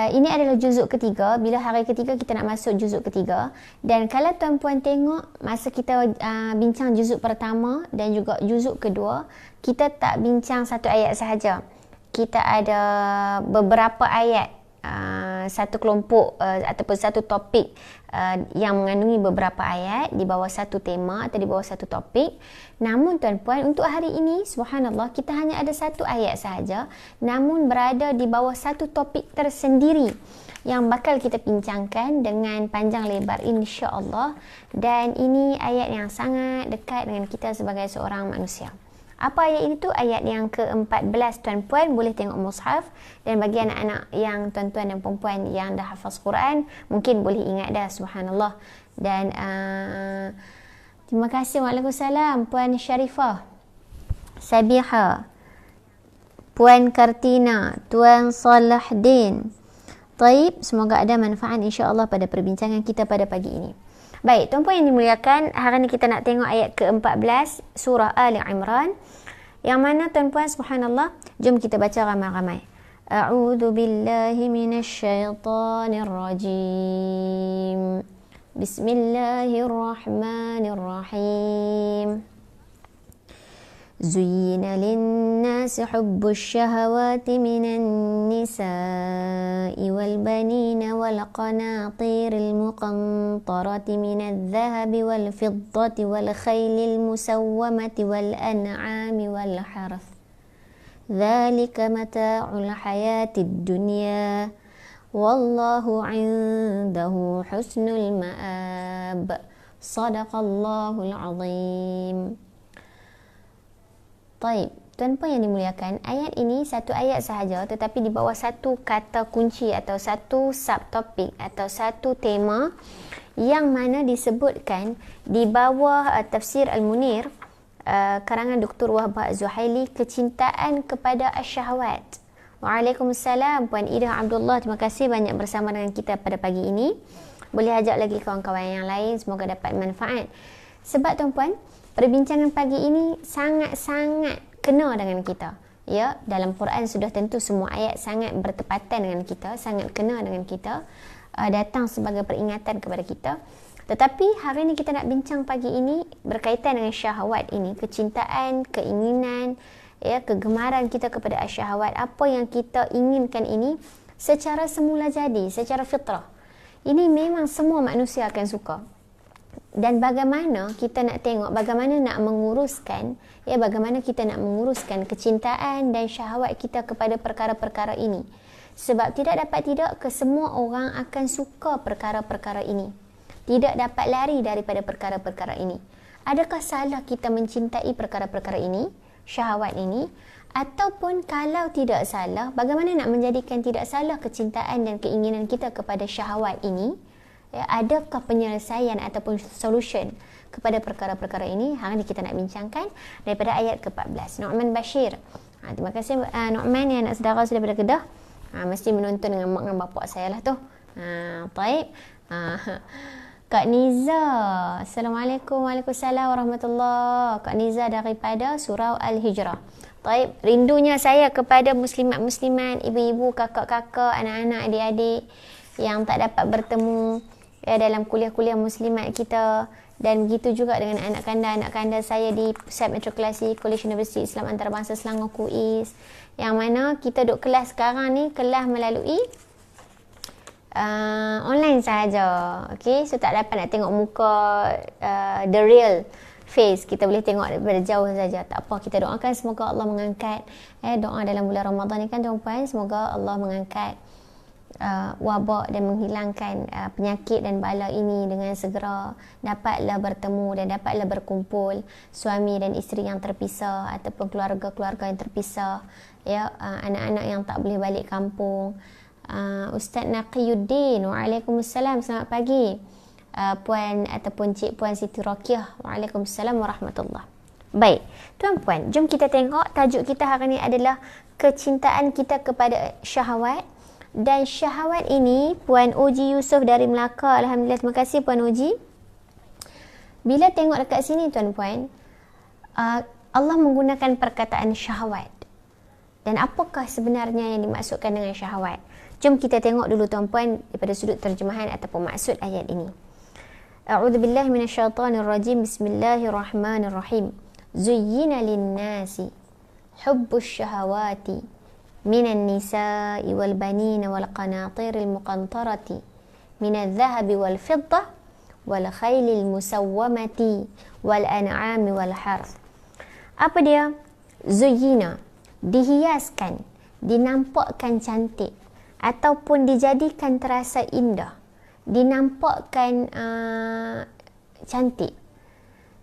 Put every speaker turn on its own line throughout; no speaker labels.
Ini adalah juzuk ketiga. Bila hari ketiga kita nak masuk juzuk ketiga. Dan kalau tuan-puan tengok masa kita bincang juzuk pertama dan juga juzuk kedua, kita tak bincang satu ayat sahaja. Kita ada beberapa ayat, satu kelompok ataupun satu topik yang mengandungi beberapa ayat di bawah satu tema atau di bawah satu topik. Namun tuan-puan, untuk hari ini subhanallah kita hanya ada satu ayat sahaja, namun berada di bawah satu topik tersendiri yang bakal kita bincangkan dengan panjang lebar insya-Allah. Dan ini ayat yang sangat dekat dengan kita sebagai seorang manusia. Apa ayat itu? Ayat yang ke-14 tuan-puan, boleh tengok mushaf. Dan bagi anak-anak yang tuan-tuan dan perempuan yang dah hafaz Quran, mungkin boleh ingat dah, subhanallah. Dan terima kasih. Waalaikumsalam Puan Syarifah, Sabiha, Puan Kartina, Tuan Salahdin. Taib, semoga ada manfaat insya-Allah pada perbincangan kita pada pagi ini. Baik, tuan-puan yang dimuliakan, hari ini kita nak tengok ayat ke-14 surah Ali Imran, yang mana tuan-puan subhanallah, jom kita baca ramai-ramai. A'udzu billahi minasyaitonir rajim. Bismillahirrahmanirrahim. زين للناس حب الشهوات من النساء والبنين والقناطير المقنطرة من الذهب والفضة والخيل المسومة والأنعام والحرث ذلك متاع الحياة الدنيا والله عنده حسن المآب صدق الله العظيم. Baik, tuan-puan yang dimuliakan, ayat ini satu ayat sahaja tetapi di bawah satu kata kunci atau satu subtopik atau satu tema yang mana disebutkan di bawah tafsir Al-Munir karangan Dr. Wahbah Az-Zuhaili, kecintaan kepada asyahwat. Waalaikumsalam Puan Ida Abdullah, terima kasih banyak bersama dengan kita pada pagi ini. Boleh ajak lagi kawan-kawan yang lain, semoga dapat manfaat. Sebab tuan-puan, perbincangan pagi ini sangat-sangat kena dengan kita. Ya, dalam Quran sudah tentu semua ayat sangat bertepatan dengan kita, sangat kena dengan kita, datang sebagai peringatan kepada kita. Tetapi hari ini kita nak bincang pagi ini berkaitan dengan syahwat ini, kecintaan, keinginan, ya, kegemaran kita kepada syahwat, apa yang kita inginkan ini secara semula jadi, secara fitrah. Ini memang semua manusia akan suka. Dan bagaimana kita nak tengok, bagaimana nak menguruskan, ya, bagaimana kita nak menguruskan kecintaan dan syahwat kita kepada perkara-perkara ini. Sebab tidak dapat tidak, kesemua orang akan suka perkara-perkara ini. Tidak dapat lari daripada perkara-perkara ini. Adakah salah kita mencintai perkara-perkara ini, syahwat ini? Ataupun kalau tidak salah, bagaimana nak menjadikan tidak salah kecintaan dan keinginan kita kepada syahwat ini? Ya, adakah penyelesaian ataupun solution kepada perkara-perkara ini? Hari ini kita nak bincangkan daripada ayat ke-14. Nu'man Bashir. Terima kasih Nu'man, yang anak saudara sudah daripada Kedah. Mesti menonton dengan mak dan bapak saya lah tu. Baik. Kak Niza. Assalamualaikum. Waalaikumsalam warahmatullahi. Kak Niza daripada surau Al-Hijrah. Baik. Rindunya saya kepada muslimat-muslimat, ibu-ibu, kakak-kakak, anak-anak, adik-adik yang tak dapat bertemu dalam kuliah-kuliah muslimat kita. Dan begitu juga dengan anak kanda saya di Pusat Matrikulasi Kolej Universiti Islam Antarabangsa Selangor KUIS, yang mana kita duk kelas sekarang ni, kelas melalui online sahaja. Okay, so tak dapat nak tengok muka the real face. Kita boleh tengok daripada jauh saja. Tak apa, kita doakan semoga Allah mengangkat doa dalam bulan Ramadan ni kan tuan-puan, semoga Allah mengangkat wabak dan menghilangkan penyakit dan bala ini dengan segera. Dapatlah bertemu dan dapatlah berkumpul suami dan isteri yang terpisah ataupun keluarga-keluarga yang terpisah, ya, anak-anak yang tak boleh balik kampung. Ustaz Naqiyuddin, waalaikumsalam, selamat pagi. Puan ataupun Cik Puan Siti Raqiah, waalaikumsalam warahmatullahi. Baik, tuan-puan, jom kita tengok tajuk kita hari ini adalah kecintaan kita kepada syahwat. Dan syahwat ini, Puan Uji Yusof dari Melaka, alhamdulillah, terima kasih Puan Uji. Bila tengok dekat sini tuan-puan, Allah menggunakan perkataan syahwat. Dan apakah sebenarnya yang dimaksudkan dengan syahwat? Jom kita tengok dulu tuan-puan daripada sudut terjemahan ataupun maksud ayat ini. A'udzubillahi minasyaitonirrajim. Bismillahirrahmanirrahim. Zuyyina lin-nasi hubbus syahawati minan nisa'i wal banina wal qanatiril muqantarati minadh dhahabi wal fiddah wal khailil musawwamati wal an'ami wal harth. Apa dia? Zuyyina, dihiaskan, dinampakkan cantik ataupun dijadikan terasa indah, dinampakkan cantik.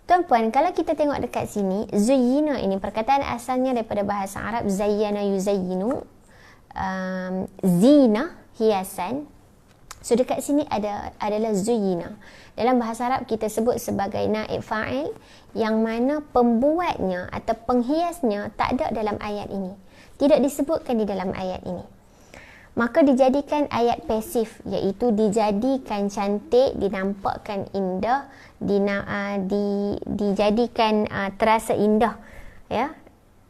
Tuan-puan, kalau kita tengok dekat sini, zuyyina ini perkataan asalnya daripada bahasa Arab zayyana yuzayyinu, zina, hiasan. So dekat sini adalah zuyyina. Dalam bahasa Arab kita sebut sebagai naib fa'il, yang mana pembuatnya atau penghiasnya tak ada dalam ayat ini. Tidak disebutkan di dalam ayat ini. Maka dijadikan ayat pasif, iaitu dijadikan cantik, dinampakkan indah, dijadikan terasa indah, ya,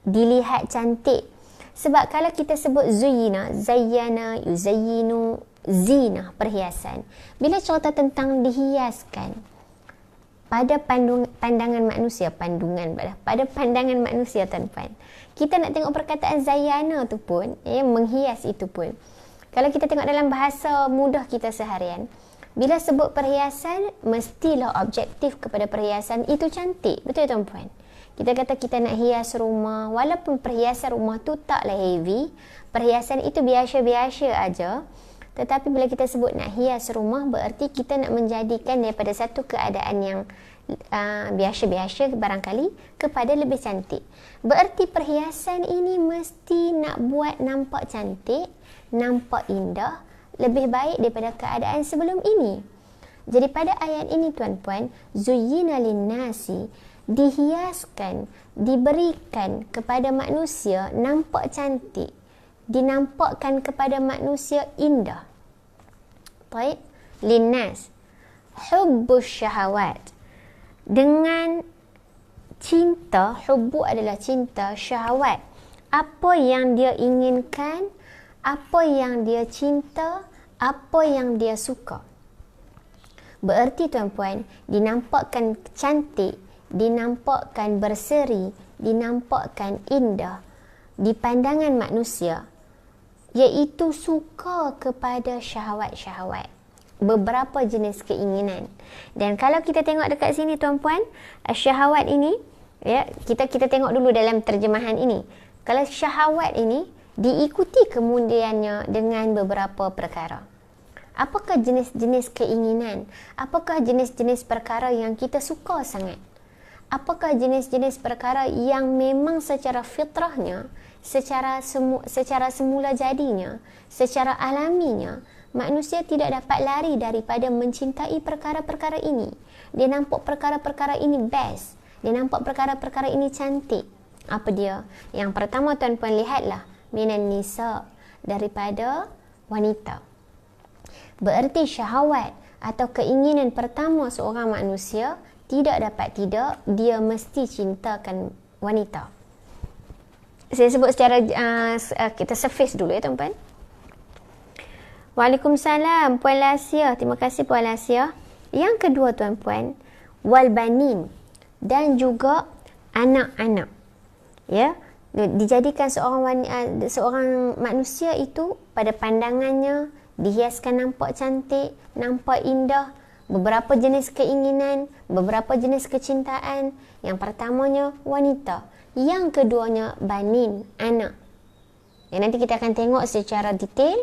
dilihat cantik. Sebab kalau kita sebut zuyyina, zayyana, yuzayyinu, zina, perhiasan. Bila cerita tentang dihiaskan, pada pandangan manusia, pada pandangan manusia tuan-puan, kita nak tengok perkataan zayyana tu pun, menghias itu pun. Kalau kita tengok dalam bahasa mudah kita seharian, bila sebut perhiasan, mestilah objektif kepada perhiasan itu cantik. Betul tuan-puan? Kita kata kita nak hias rumah, walaupun perhiasan rumah tu taklah heavy, perhiasan itu biasa-biasa aja. Tetapi bila kita sebut nak hias rumah, bererti kita nak menjadikan daripada satu keadaan yang biasa-biasa barangkali kepada lebih cantik. Bererti perhiasan ini mesti nak buat nampak cantik, nampak indah, lebih baik daripada keadaan sebelum ini. Jadi pada ayat ini tuan-puan, zuyyina lin-nasi, dihiaskan, diberikan kepada manusia nampak cantik, dinampakkan kepada manusia indah. Baik, linnas, hubbus syahawat, dengan cinta. Hubbu adalah cinta, syahwat, apa yang dia inginkan, apa yang dia cinta, apa yang dia suka. Bererti tuan-puan, dinampakkan cantik, dinampakkan berseri, dinampakkan indah di pandangan manusia, iaitu suka kepada syahwat-syahwat, beberapa jenis keinginan. Dan kalau kita tengok dekat sini tuan-puan, syahwat ini, ya, kita tengok dulu dalam terjemahan ini. Kalau syahwat ini diikuti kemudiannya dengan beberapa perkara. Apakah jenis-jenis keinginan? Apakah jenis-jenis perkara yang kita suka sangat? Apakah jenis-jenis perkara yang memang secara fitrahnya, secara semula jadinya, secara alaminya, manusia tidak dapat lari daripada mencintai perkara-perkara ini. Dia nampak perkara-perkara ini best. Dia nampak perkara-perkara ini cantik. Apa dia? Yang pertama tuan-puan lihatlah, minan nisa, daripada wanita. Bererti syahwat atau keinginan pertama seorang manusia, tidak dapat tidak, dia mesti cintakan wanita. Saya sebut secara kita surface dulu ya tuan-puan. Waalaikumsalam Puan Lasia. Terima kasih Puan Lasia. Yang kedua tuan-puan, wal banin, dan juga anak-anak. Ya, dijadikan seorang manusia itu pada pandangannya dihiaskan nampak cantik, nampak indah, beberapa jenis keinginan, beberapa jenis kecintaan. Yang pertamanya wanita, yang keduanya banin, anak. Yang nanti kita akan tengok secara detail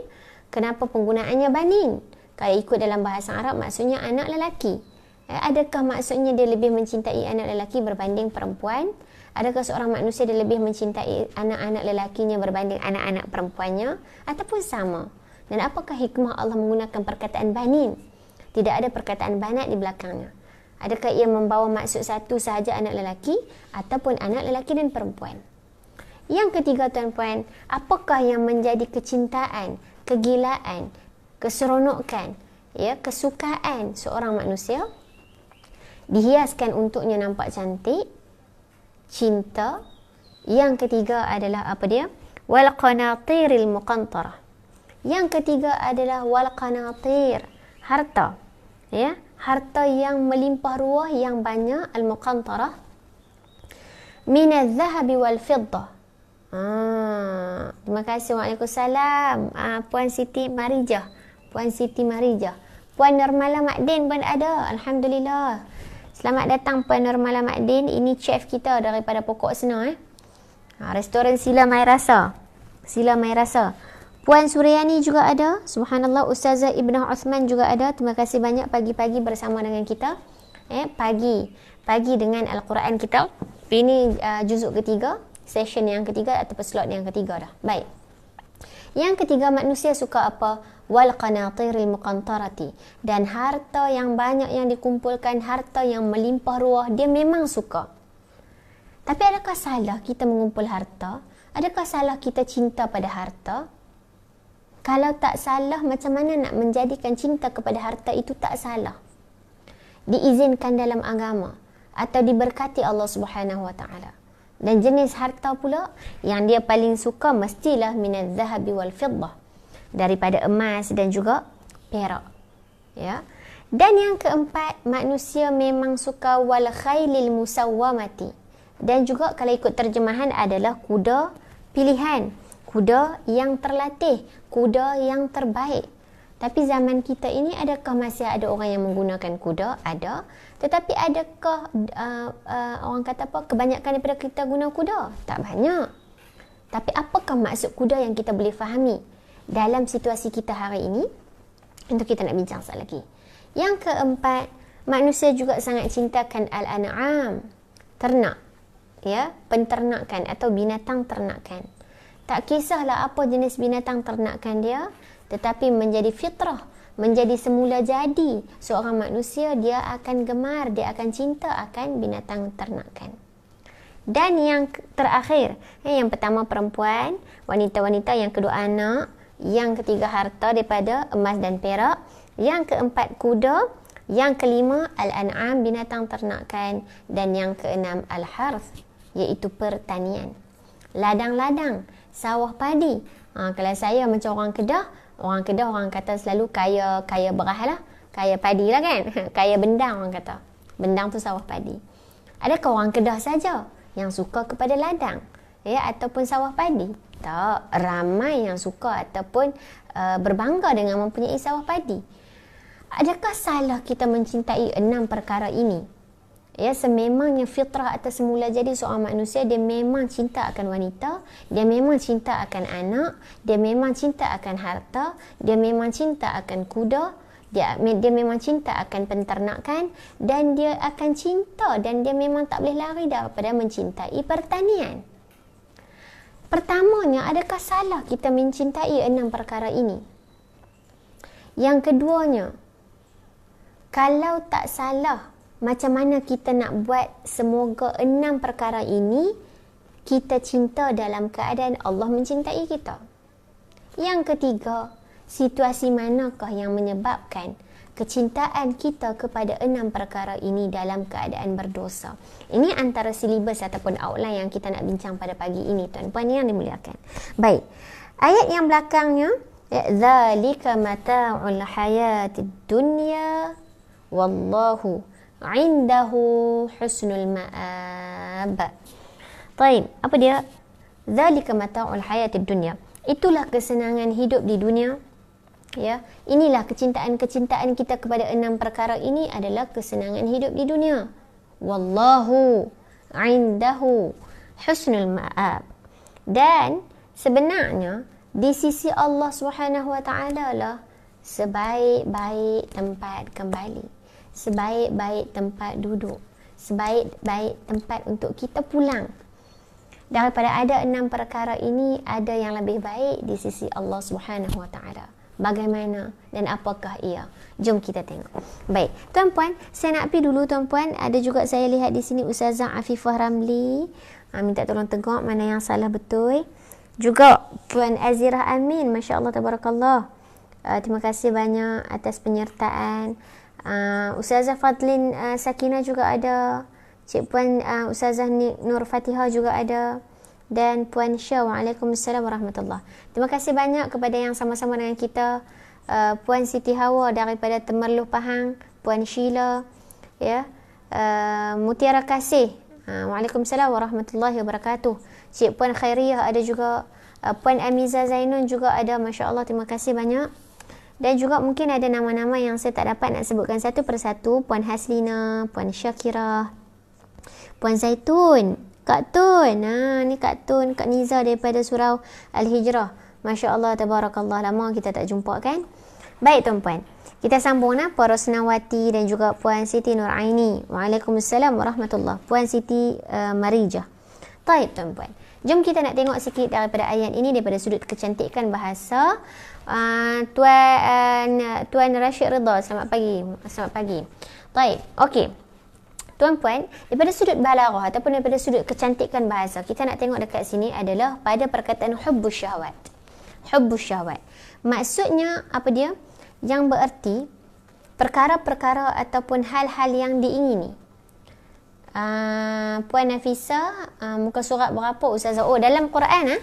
kenapa penggunaannya banin. Kalau ikut dalam bahasa Arab maksudnya anak lelaki. Adakah maksudnya dia lebih mencintai anak lelaki berbanding perempuan? Adakah seorang manusia dia lebih mencintai anak-anak lelakinya berbanding anak-anak perempuannya? Ataupun sama? Dan apakah hikmah Allah menggunakan perkataan banin? Tidak ada perkataan banat di belakangnya. Adakah ia membawa maksud satu sahaja anak lelaki ataupun anak lelaki dan perempuan? Yang ketiga tuan-puan, apakah yang menjadi kecintaan, kegilaan, keseronokan, ya, kesukaan seorang manusia? Dihiaskan untuknya nampak cantik, cinta. Yang ketiga adalah apa dia? Wal qanatiril muqantarah, Yang ketiga adalah wal qanatir, harta. Ya, harta yang melimpah ruah, yang banyak, al-muqantarah, min al-zahabi wal fiddah. Terima kasih. Waalaikumsalam. Puan Siti Marijah. Puan Siti Marijah. Puan Nurmala Makdin pun ada. Alhamdulillah. Selamat datang Puan Nurmala Makdin. Ini chef kita daripada Pokok Sena. Restoran Sila Mai Rasa. Sila Mai Rasa. Puan Suryani juga ada. Subhanallah. Ustazah Ibnah Uthman juga ada. Terima kasih banyak pagi-pagi bersama dengan kita. Pagi dengan Al-Quran kita. Ini juzuk ketiga. Session yang ketiga atau slot yang ketiga dah. Baik. Yang ketiga, manusia suka apa? Wal qanatiril muqantarati. Dan harta yang banyak yang dikumpulkan, harta yang melimpah ruah, dia memang suka. Tapi adakah salah kita mengumpul harta? Adakah salah kita cinta pada harta? Kalau tak salah, macam mana nak menjadikan cinta kepada harta itu tak salah? Diizinkan dalam agama atau diberkati Allah Subhanahu Wa Taala. Dan jenis harta pula yang dia paling suka mestilah minaz zahabi wal fiddah, daripada emas dan juga perak. Ya. Dan yang keempat, manusia memang suka wal khailil musawwamati. Dan juga kalau ikut terjemahan adalah kuda pilihan, kuda yang terlatih, kuda yang terbaik. Tapi zaman kita ini, adakah masih ada orang yang menggunakan kuda? Ada. Tetapi adakah orang kata apa, kebanyakan daripada kita guna kuda? Tak banyak. Tapi apakah maksud kuda yang kita boleh fahami dalam situasi kita hari ini? Itu kita nak bincang sekali lagi. Yang keempat, manusia juga sangat cintakan al-an'am, ternak. Ya, penternakan atau binatang ternakan. Tak kisahlah apa jenis binatang ternakan dia, tetapi menjadi fitrah, menjadi semula jadi seorang manusia, dia akan gemar, dia akan cinta akan binatang ternakan. Dan yang terakhir, yang pertama perempuan, wanita-wanita, yang kedua anak, yang ketiga harta daripada emas dan perak, yang keempat kuda, yang kelima al-an'am, binatang ternakan, dan yang keenam al-harth, iaitu pertanian. Ladang-ladang, sawah padi. Kalau saya macam orang Kedah orang kata selalu kaya beras lah, kaya padi lah kan. Kaya bendang orang kata. Bendang tu sawah padi. Adakah orang Kedah saja yang suka kepada ladang, ya, ataupun sawah padi? Tak, ramai yang suka ataupun berbangga dengan mempunyai sawah padi. Adakah salah kita mencintai 6 perkara ini? Ya, sememangnya fitrah atau semula jadi seorang manusia, dia memang cinta akan wanita, dia memang cinta akan anak, dia memang cinta akan harta, dia memang cinta akan kuda, dia memang cinta akan penternakan, dan dia akan cinta dan dia memang tak boleh lari daripada mencintai pertanian. Pertamanya, adakah salah kita mencintai 6 perkara ini? Yang keduanya, kalau tak salah, macam mana kita nak buat semoga 6 perkara ini kita cinta dalam keadaan Allah mencintai kita? Yang ketiga, situasi manakah yang menyebabkan kecintaan kita kepada 6 perkara ini dalam keadaan berdosa? Ini antara silibus ataupun outline yang kita nak bincang pada pagi ini, tuan-puan yang dimuliakan. Baik, ayat yang belakangnya, zalika mata'ul hayatid dunya wallahu indahu husnul ma'ab. Taib, apa dia? Zalika mata'ul hayatid dunya. Itulah kesenangan hidup di dunia. Ya, inilah kecintaan kita kepada 6 perkara ini adalah kesenangan hidup di dunia. Wallahu indahu husnul ma'ab. Dan sebenarnya di sisi Allah Subhanahu Wa Taala lah sebaik-baik tempat kembali, sebaik-baik tempat duduk, sebaik-baik tempat untuk kita pulang. Daripada ada 6 perkara ini, ada yang lebih baik di sisi Allah Subhanahu Wa Taala. Bagaimana dan apakah ia? Jom kita tengok. Baik, tuan-puan, saya nak pergi dulu tuan-puan. Ada juga saya lihat di sini Ustazah Afifah Ramli. Minta tolong tengok mana yang salah betul. Juga Puan Azirah Amin, Masya Allah, Tabarakallah. Terima kasih banyak atas penyertaan. Ustazah Fadlin Sakinah juga ada. Cik Puan Ustazah Nur Fatihah juga ada. dan Puan Syah. Waalaikumsalam warahmatullahi. Terima kasih banyak kepada yang sama-sama dengan kita. Puan Siti Hawa daripada Temerloh Pahang, Puan Sheila, ya. Mutiara Kasih. Waalaikumsalam warahmatullahi wabarakatuh. Cik Puan Khairiyah ada juga. Puan Amiza Zainun juga ada. Masya Allah, terima kasih banyak. Dan juga mungkin ada nama-nama yang saya tak dapat nak sebutkan satu persatu. Puan Haslina, Puan Syakirah, Puan Zaitun, Kak Tun. Ni Kak Tun, Kak Niza daripada Surau Al-Hijrah. Masya Allah, tabarakallah. Lama kita tak jumpa kan? Baik tuan-puan, kita sambung Puan Rosnawati dan juga Puan Siti Nuraini. Waalaikumsalam warahmatullahi. Puan Siti Marijah. Baik tuan-puan, jom kita nak tengok sikit daripada ayat ini daripada sudut kecantikan bahasa. Tuan Rashid Ridha, selamat pagi. Selamat pagi. Baik, okey. Tuan-puan, daripada sudut balaghah ataupun daripada sudut kecantikan bahasa, kita nak tengok dekat sini adalah pada perkataan hubbus syahwat. Hubbus syahwat. Maksudnya apa dia? Yang bererti perkara-perkara ataupun hal-hal yang diingini. Puan Nafisa, muka surat berapa Ustazah? Oh, dalam Quran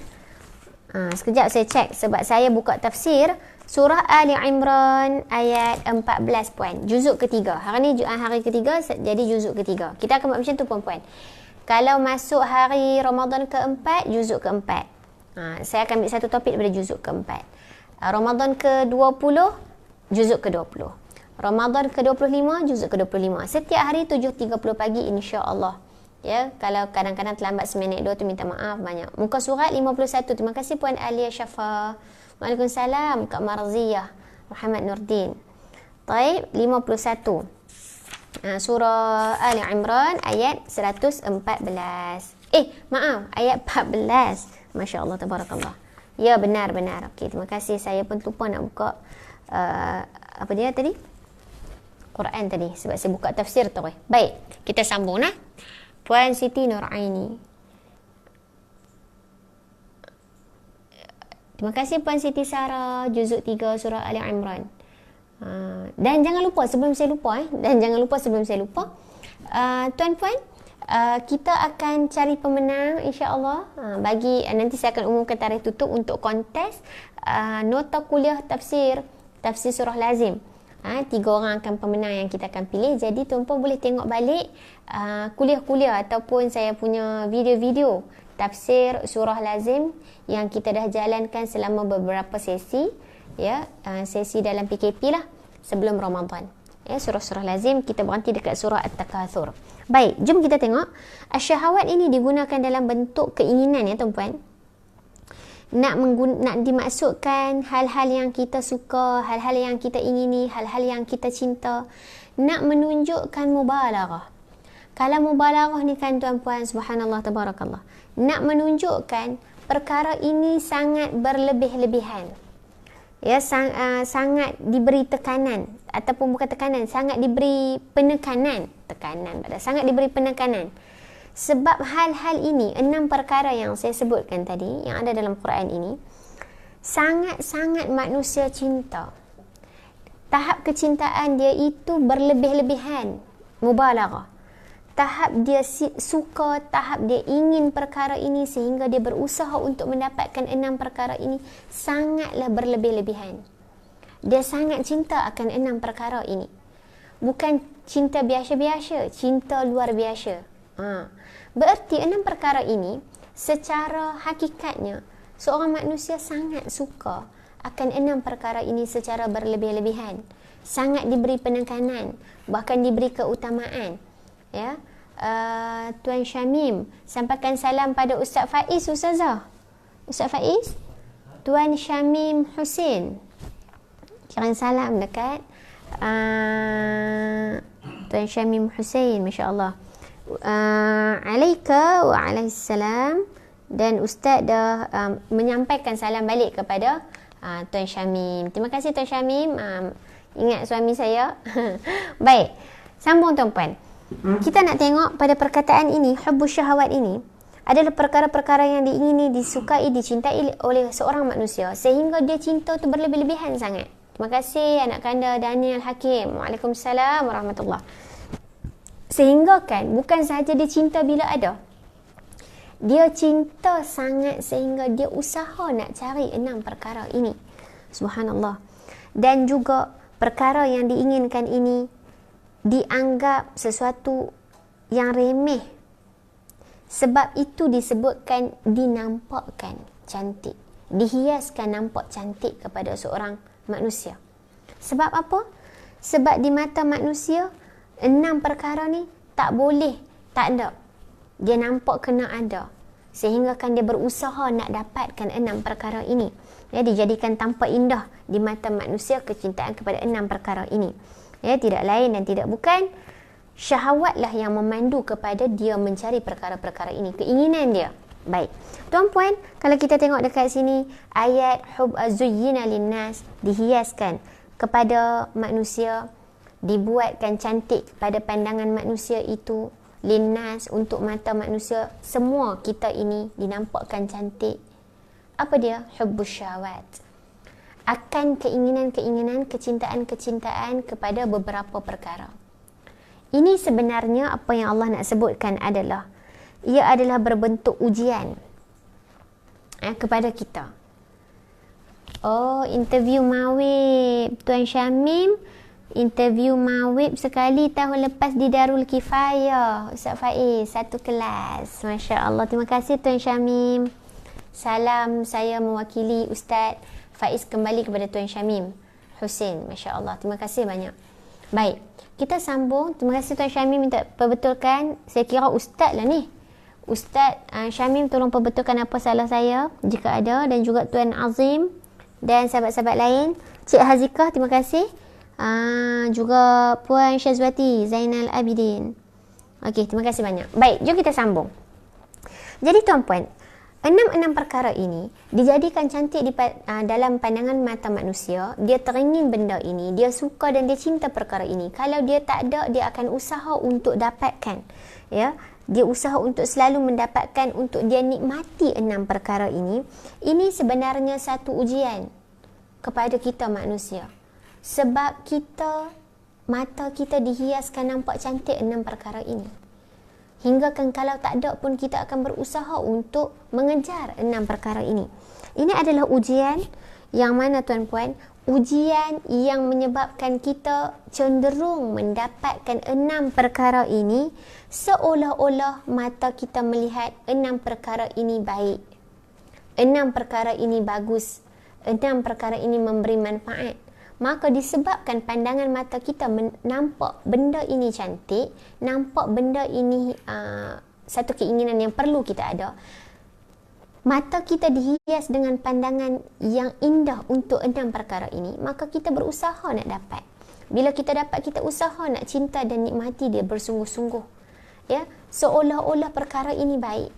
sekejap saya cek sebab saya buka tafsir surah Ali Imran ayat 14 puan. Juzuk ketiga. Hari ni hari ketiga jadi juzuk ketiga. Kita akan buat macam tu puan-puan. Kalau masuk hari Ramadan keempat, juzuk keempat. Saya akan ambil satu topik daripada juzuk keempat. Ramadan ke-20, juzuk ke-20. Ramadan ke-25, juzuk ke-25. Setiap hari 7.30 pagi insya-Allah. Ya, kalau kadang-kadang terlambat seminit dua tu minta maaf banyak. Muka surat 51. Terima kasih Puan Alia Syafa. Waalaikumsalam Kak Marziyah Muhammad Nurdin. Baik, 51. Surah Ali Imran ayat 114. Maaf, ayat 14. Masya-Allah, tabarakallah. Ya, benar-benar. Okey, terima kasih. Saya pun lupa nak buka apa dia tadi? Quran tadi sebab saya buka tafsir tu. Baik, kita sambung Puan Siti Nuraini. Terima kasih Puan Siti Sarah, juzuk 3 surah Ali Imran. Dan jangan lupa sebelum saya lupa tuan-puan, kita akan cari pemenang insya-Allah. Bagi nanti saya akan umumkan tarikh tutup untuk kontes nota kuliah tafsir surah lazim. 3 orang akan pemenang yang kita akan pilih. Jadi tuan-puan boleh tengok balik kuliah-kuliah ataupun saya punya video-video tafsir surah lazim yang kita dah jalankan selama beberapa sesi, ya, sesi dalam PKP lah sebelum Ramadan. Ya, surah-surah lazim kita berhenti dekat surah At-Takatsur. Baik, jom kita tengok. Syahwat ini digunakan dalam bentuk keinginan ya tuan-puan. Nak dimaksudkan hal-hal yang kita suka, hal-hal yang kita ingini, hal-hal yang kita cinta. Nak menunjukkan mubalaghah. Kalau mubalaghah ni kan tuan-puan, subhanallah tabarakallah, nak menunjukkan perkara ini sangat berlebih-lebihan. Ya, sangat diberi tekanan ataupun bukan tekanan, sangat diberi penekanan. Sangat diberi penekanan. Sebab hal-hal ini, 6 perkara yang saya sebutkan tadi, yang ada dalam Quran ini, sangat-sangat manusia cinta. Tahap kecintaan dia itu berlebih-lebihan, mubalaghah. Tahap dia suka, tahap dia ingin perkara ini sehingga dia berusaha untuk mendapatkan 6 perkara ini sangatlah berlebih-lebihan. Dia sangat cinta akan 6 perkara ini. Bukan cinta biasa-biasa, cinta luar biasa. Berarti 6 perkara ini secara hakikatnya seorang manusia sangat suka akan 6 perkara ini secara berlebih-lebihan, sangat diberi penekanan, bahkan diberi keutamaan. Ya, Tuan Syamim, sampaikan salam pada Ustaz Faiz, Ustazah. Ustaz Faiz, Tuan Syamim Hussein, kirim salam dekat Tuan Syamim Hussein, masya-Allah. Alaika wa alaihissalam. Dan Ustaz dah menyampaikan salam balik kepada Tuan Syamim. Terima kasih Tuan Syamim. Ingat suami saya. Baik, sambung tuan-puan. Kita nak tengok pada perkataan ini, hubbus syahwat ini adalah perkara-perkara yang diingini, disukai, dicintai oleh seorang manusia sehingga dia cinta tu berlebih-lebihan sangat. Terima kasih anak kanda Daniel Hakim. Waalaikumsalam warahmatullahi. Sehingga kan bukan sahaja dia cinta bila ada, Dia cinta sangat sehingga dia usaha nak cari 6 perkara ini. Subhanallah. Dan juga perkara yang diinginkan ini dianggap sesuatu yang remeh. Sebab itu disebutkan dinampakkan cantik. Dihiaskan nampak cantik kepada seorang manusia. Sebab apa? Sebab di mata manusia 6 perkara ni tak boleh, tak ada. Dia nampak kena ada. Sehingga kan dia berusaha nak dapatkan 6 perkara ini. Ya, dijadikan tampak indah di mata manusia kecintaan kepada 6 perkara ini. Ya, tidak lain dan tidak bukan syahwatlah yang memandu kepada dia mencari perkara-perkara ini. Keinginan dia. Baik. Tuan-puan, kalau kita tengok dekat sini, ayat hub zuyyina linnas dihiaskan kepada manusia, dibuatkan cantik pada pandangan manusia itu, linnas untuk mata manusia, semua kita ini dinampakkan cantik. Apa dia? Hubbus syahwat. Akan keinginan-keinginan, kecintaan-kecintaan kepada beberapa perkara. Ini sebenarnya apa yang Allah nak sebutkan adalah, ia adalah berbentuk ujian kepada kita. Oh, interview Mawib Tuan Syamim, interview Mawib sekali tahun lepas di Darul Kifayah Ustaz Faiz, satu kelas. Masya Allah, terima kasih Tuan Syamim. Salam saya mewakili Ustaz Faiz kembali kepada Tuan Syamim Hussein. Masya Allah, terima kasih banyak. Baik, kita sambung. Terima kasih Tuan Syamim minta perbetulkan. Saya kira Ustaz lah ni. Ustaz Syamim tolong perbetulkan apa salah saya jika ada, dan juga Tuan Azim dan sahabat-sahabat lain. Cik Hazikah, terima kasih. Juga Puan Syazwati Zainal Abidin. Okey, terima kasih banyak. Baik, jom kita sambung. Jadi tuan-puan, 6 perkara ini dijadikan cantik dalam pandangan mata manusia. Dia teringin benda ini, dia suka dan dia cinta perkara ini. Kalau dia tak ada, dia akan usaha untuk dapatkan. Ya, dia usaha untuk selalu mendapatkan, untuk dia nikmati 6 perkara ini. Ini sebenarnya satu ujian kepada kita manusia. Sebab mata kita dihiaskan nampak cantik 6 perkara ini. Hingga kan kalau tak ada pun kita akan berusaha untuk mengejar 6 perkara ini. Ini adalah ujian yang mana tuan-puan, ujian yang menyebabkan kita cenderung mendapatkan 6 perkara ini seolah-olah mata kita melihat 6 perkara ini baik. 6 perkara ini bagus. 6 perkara ini memberi manfaat. Maka disebabkan pandangan mata kita nampak benda ini cantik, nampak benda ini satu keinginan yang perlu kita ada, mata kita dihias dengan pandangan yang indah untuk 6 perkara ini, maka kita berusaha nak dapat. Bila kita dapat, kita usaha nak cinta dan nikmati dia bersungguh-sungguh. Ya, seolah-olah perkara ini baik.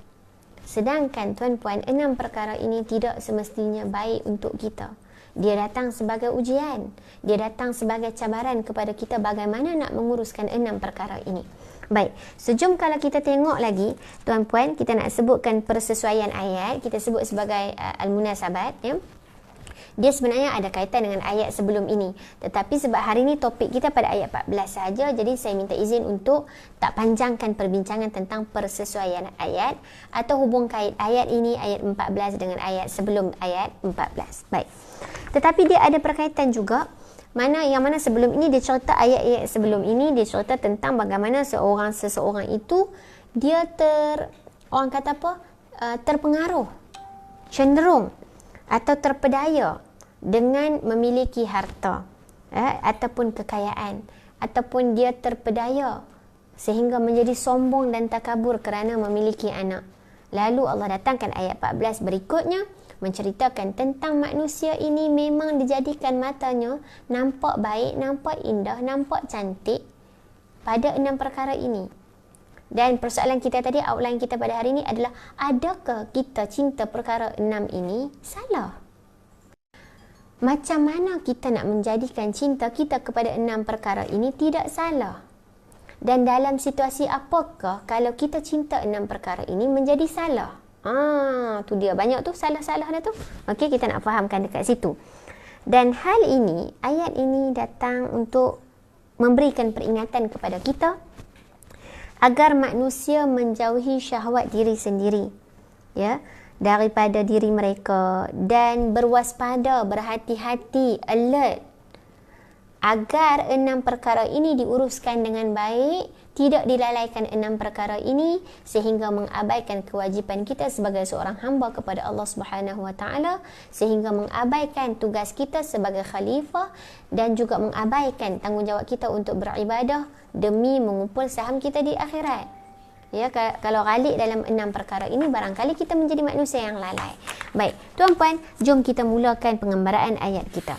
Sedangkan tuan-puan, 6 perkara ini tidak semestinya baik untuk kita. Dia datang sebagai ujian. Dia datang sebagai cabaran kepada kita bagaimana nak menguruskan 6 perkara ini. Baik, sejum kalau kita tengok lagi, tuan-puan, kita nak sebutkan persesuaian ayat. Kita sebut sebagai al-munasabat. Ya. Dia sebenarnya ada kaitan dengan ayat sebelum ini. Tetapi sebab hari ini topik kita pada ayat 14 saja, jadi saya minta izin untuk tak panjangkan perbincangan tentang persesuaian ayat atau hubung kait ayat ini, ayat 14 dengan ayat sebelum ayat 14. Baik. Tetapi dia ada perkaitan juga, yang mana sebelum ini dia cerita ayat-ayat sebelum ini, dia cerita tentang bagaimana seseorang itu dia terpengaruh, cenderung atau terpedaya dengan memiliki harta ataupun kekayaan, ataupun dia terpedaya sehingga menjadi sombong dan takabur kerana memiliki anak. Lalu Allah datangkan ayat 14 berikutnya menceritakan tentang manusia ini memang dijadikan matanya nampak baik, nampak indah, nampak cantik pada 6 perkara ini. Dan persoalan kita tadi, outline kita pada hari ini adalah, adakah kita cinta perkara 6 ini salah? Macam mana kita nak menjadikan cinta kita kepada 6 perkara ini tidak salah? Dan dalam situasi apakah kalau kita cinta 6 perkara ini menjadi salah? Tu dia, banyak tu salah-salah dah tu. Okey, kita nak fahamkan dekat situ. Dan hal ini, ayat ini datang untuk memberikan peringatan kepada kita agar manusia menjauhi syahwat diri sendiri. ya, daripada diri mereka, dan berwaspada, berhati-hati, alert, agar 6 perkara ini diuruskan dengan baik, tidak dilalaikan 6 perkara ini sehingga mengabaikan kewajipan kita sebagai seorang hamba kepada Allah Subhanahu Wa Taala, sehingga mengabaikan tugas kita sebagai khalifah dan juga mengabaikan tanggungjawab kita untuk beribadah demi mengumpul saham kita di akhirat. Ya, kalau galik dalam 6 perkara ini, barangkali kita menjadi manusia yang lalai. Baik, tuan-puan, jom kita mulakan pengembaraan ayat kita.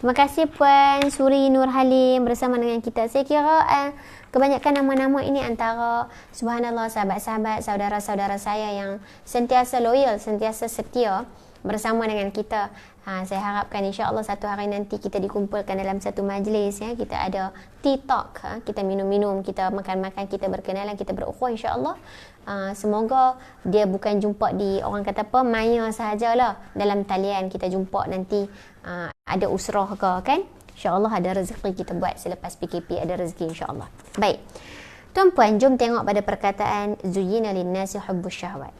Terima kasih Puan Suri Nur Halim bersama dengan kita. Saya kira kebanyakan nama-nama ini antara, subhanallah, sahabat-sahabat, saudara-saudara saya yang sentiasa loyal, sentiasa setia bersama dengan kita. Saya harapkan insya-Allah satu hari nanti kita dikumpulkan dalam satu majlis, ya. Kita ada tea talk, kita minum-minum, kita makan-makan, kita berkenalan, kita berukhuwah insya-Allah. Semoga dia bukan jumpa di, orang kata apa, maya sahajalah, dalam talian kita jumpa nanti ada usrah ke, kan? InsyaAllah ada rezeki kita buat selepas PKP, ada rezeki insyaAllah. Baik, tuan-puan, jom tengok pada perkataan zuyyina linnasi hubbus syahwat.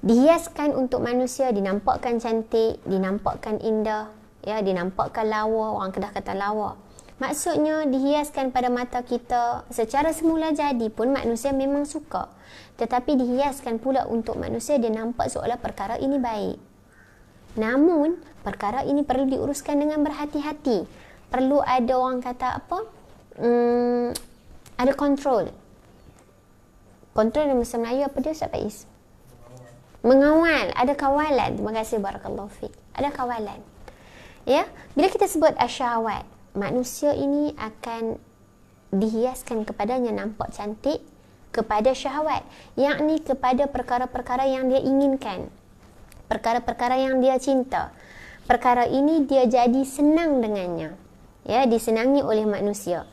Dihiaskan untuk manusia, dinampakkan cantik, dinampakkan indah, ya, dinampakkan lawa, orang Kedah kata lawa. Maksudnya dihiaskan pada mata kita. Secara semula jadi pun manusia memang suka, tetapi dihiaskan pula untuk manusia, dia nampak seolah perkara ini baik. Namun perkara ini perlu diuruskan dengan berhati-hati. Perlu ada, orang kata apa, ada kontrol. Kontrol dalam bahasa Melayu apa dia, Ustaz Faiz? Mengawal, ada kawalan. Terima kasih, barakallahu fiik. Ada kawalan. Ya, bila kita sebut asyahwat, manusia ini akan dihiaskan kepadanya nampak cantik kepada syahwat, yakni kepada perkara-perkara yang dia inginkan, perkara-perkara yang dia cinta. Perkara ini dia jadi senang dengannya, ya, disenangi oleh manusia.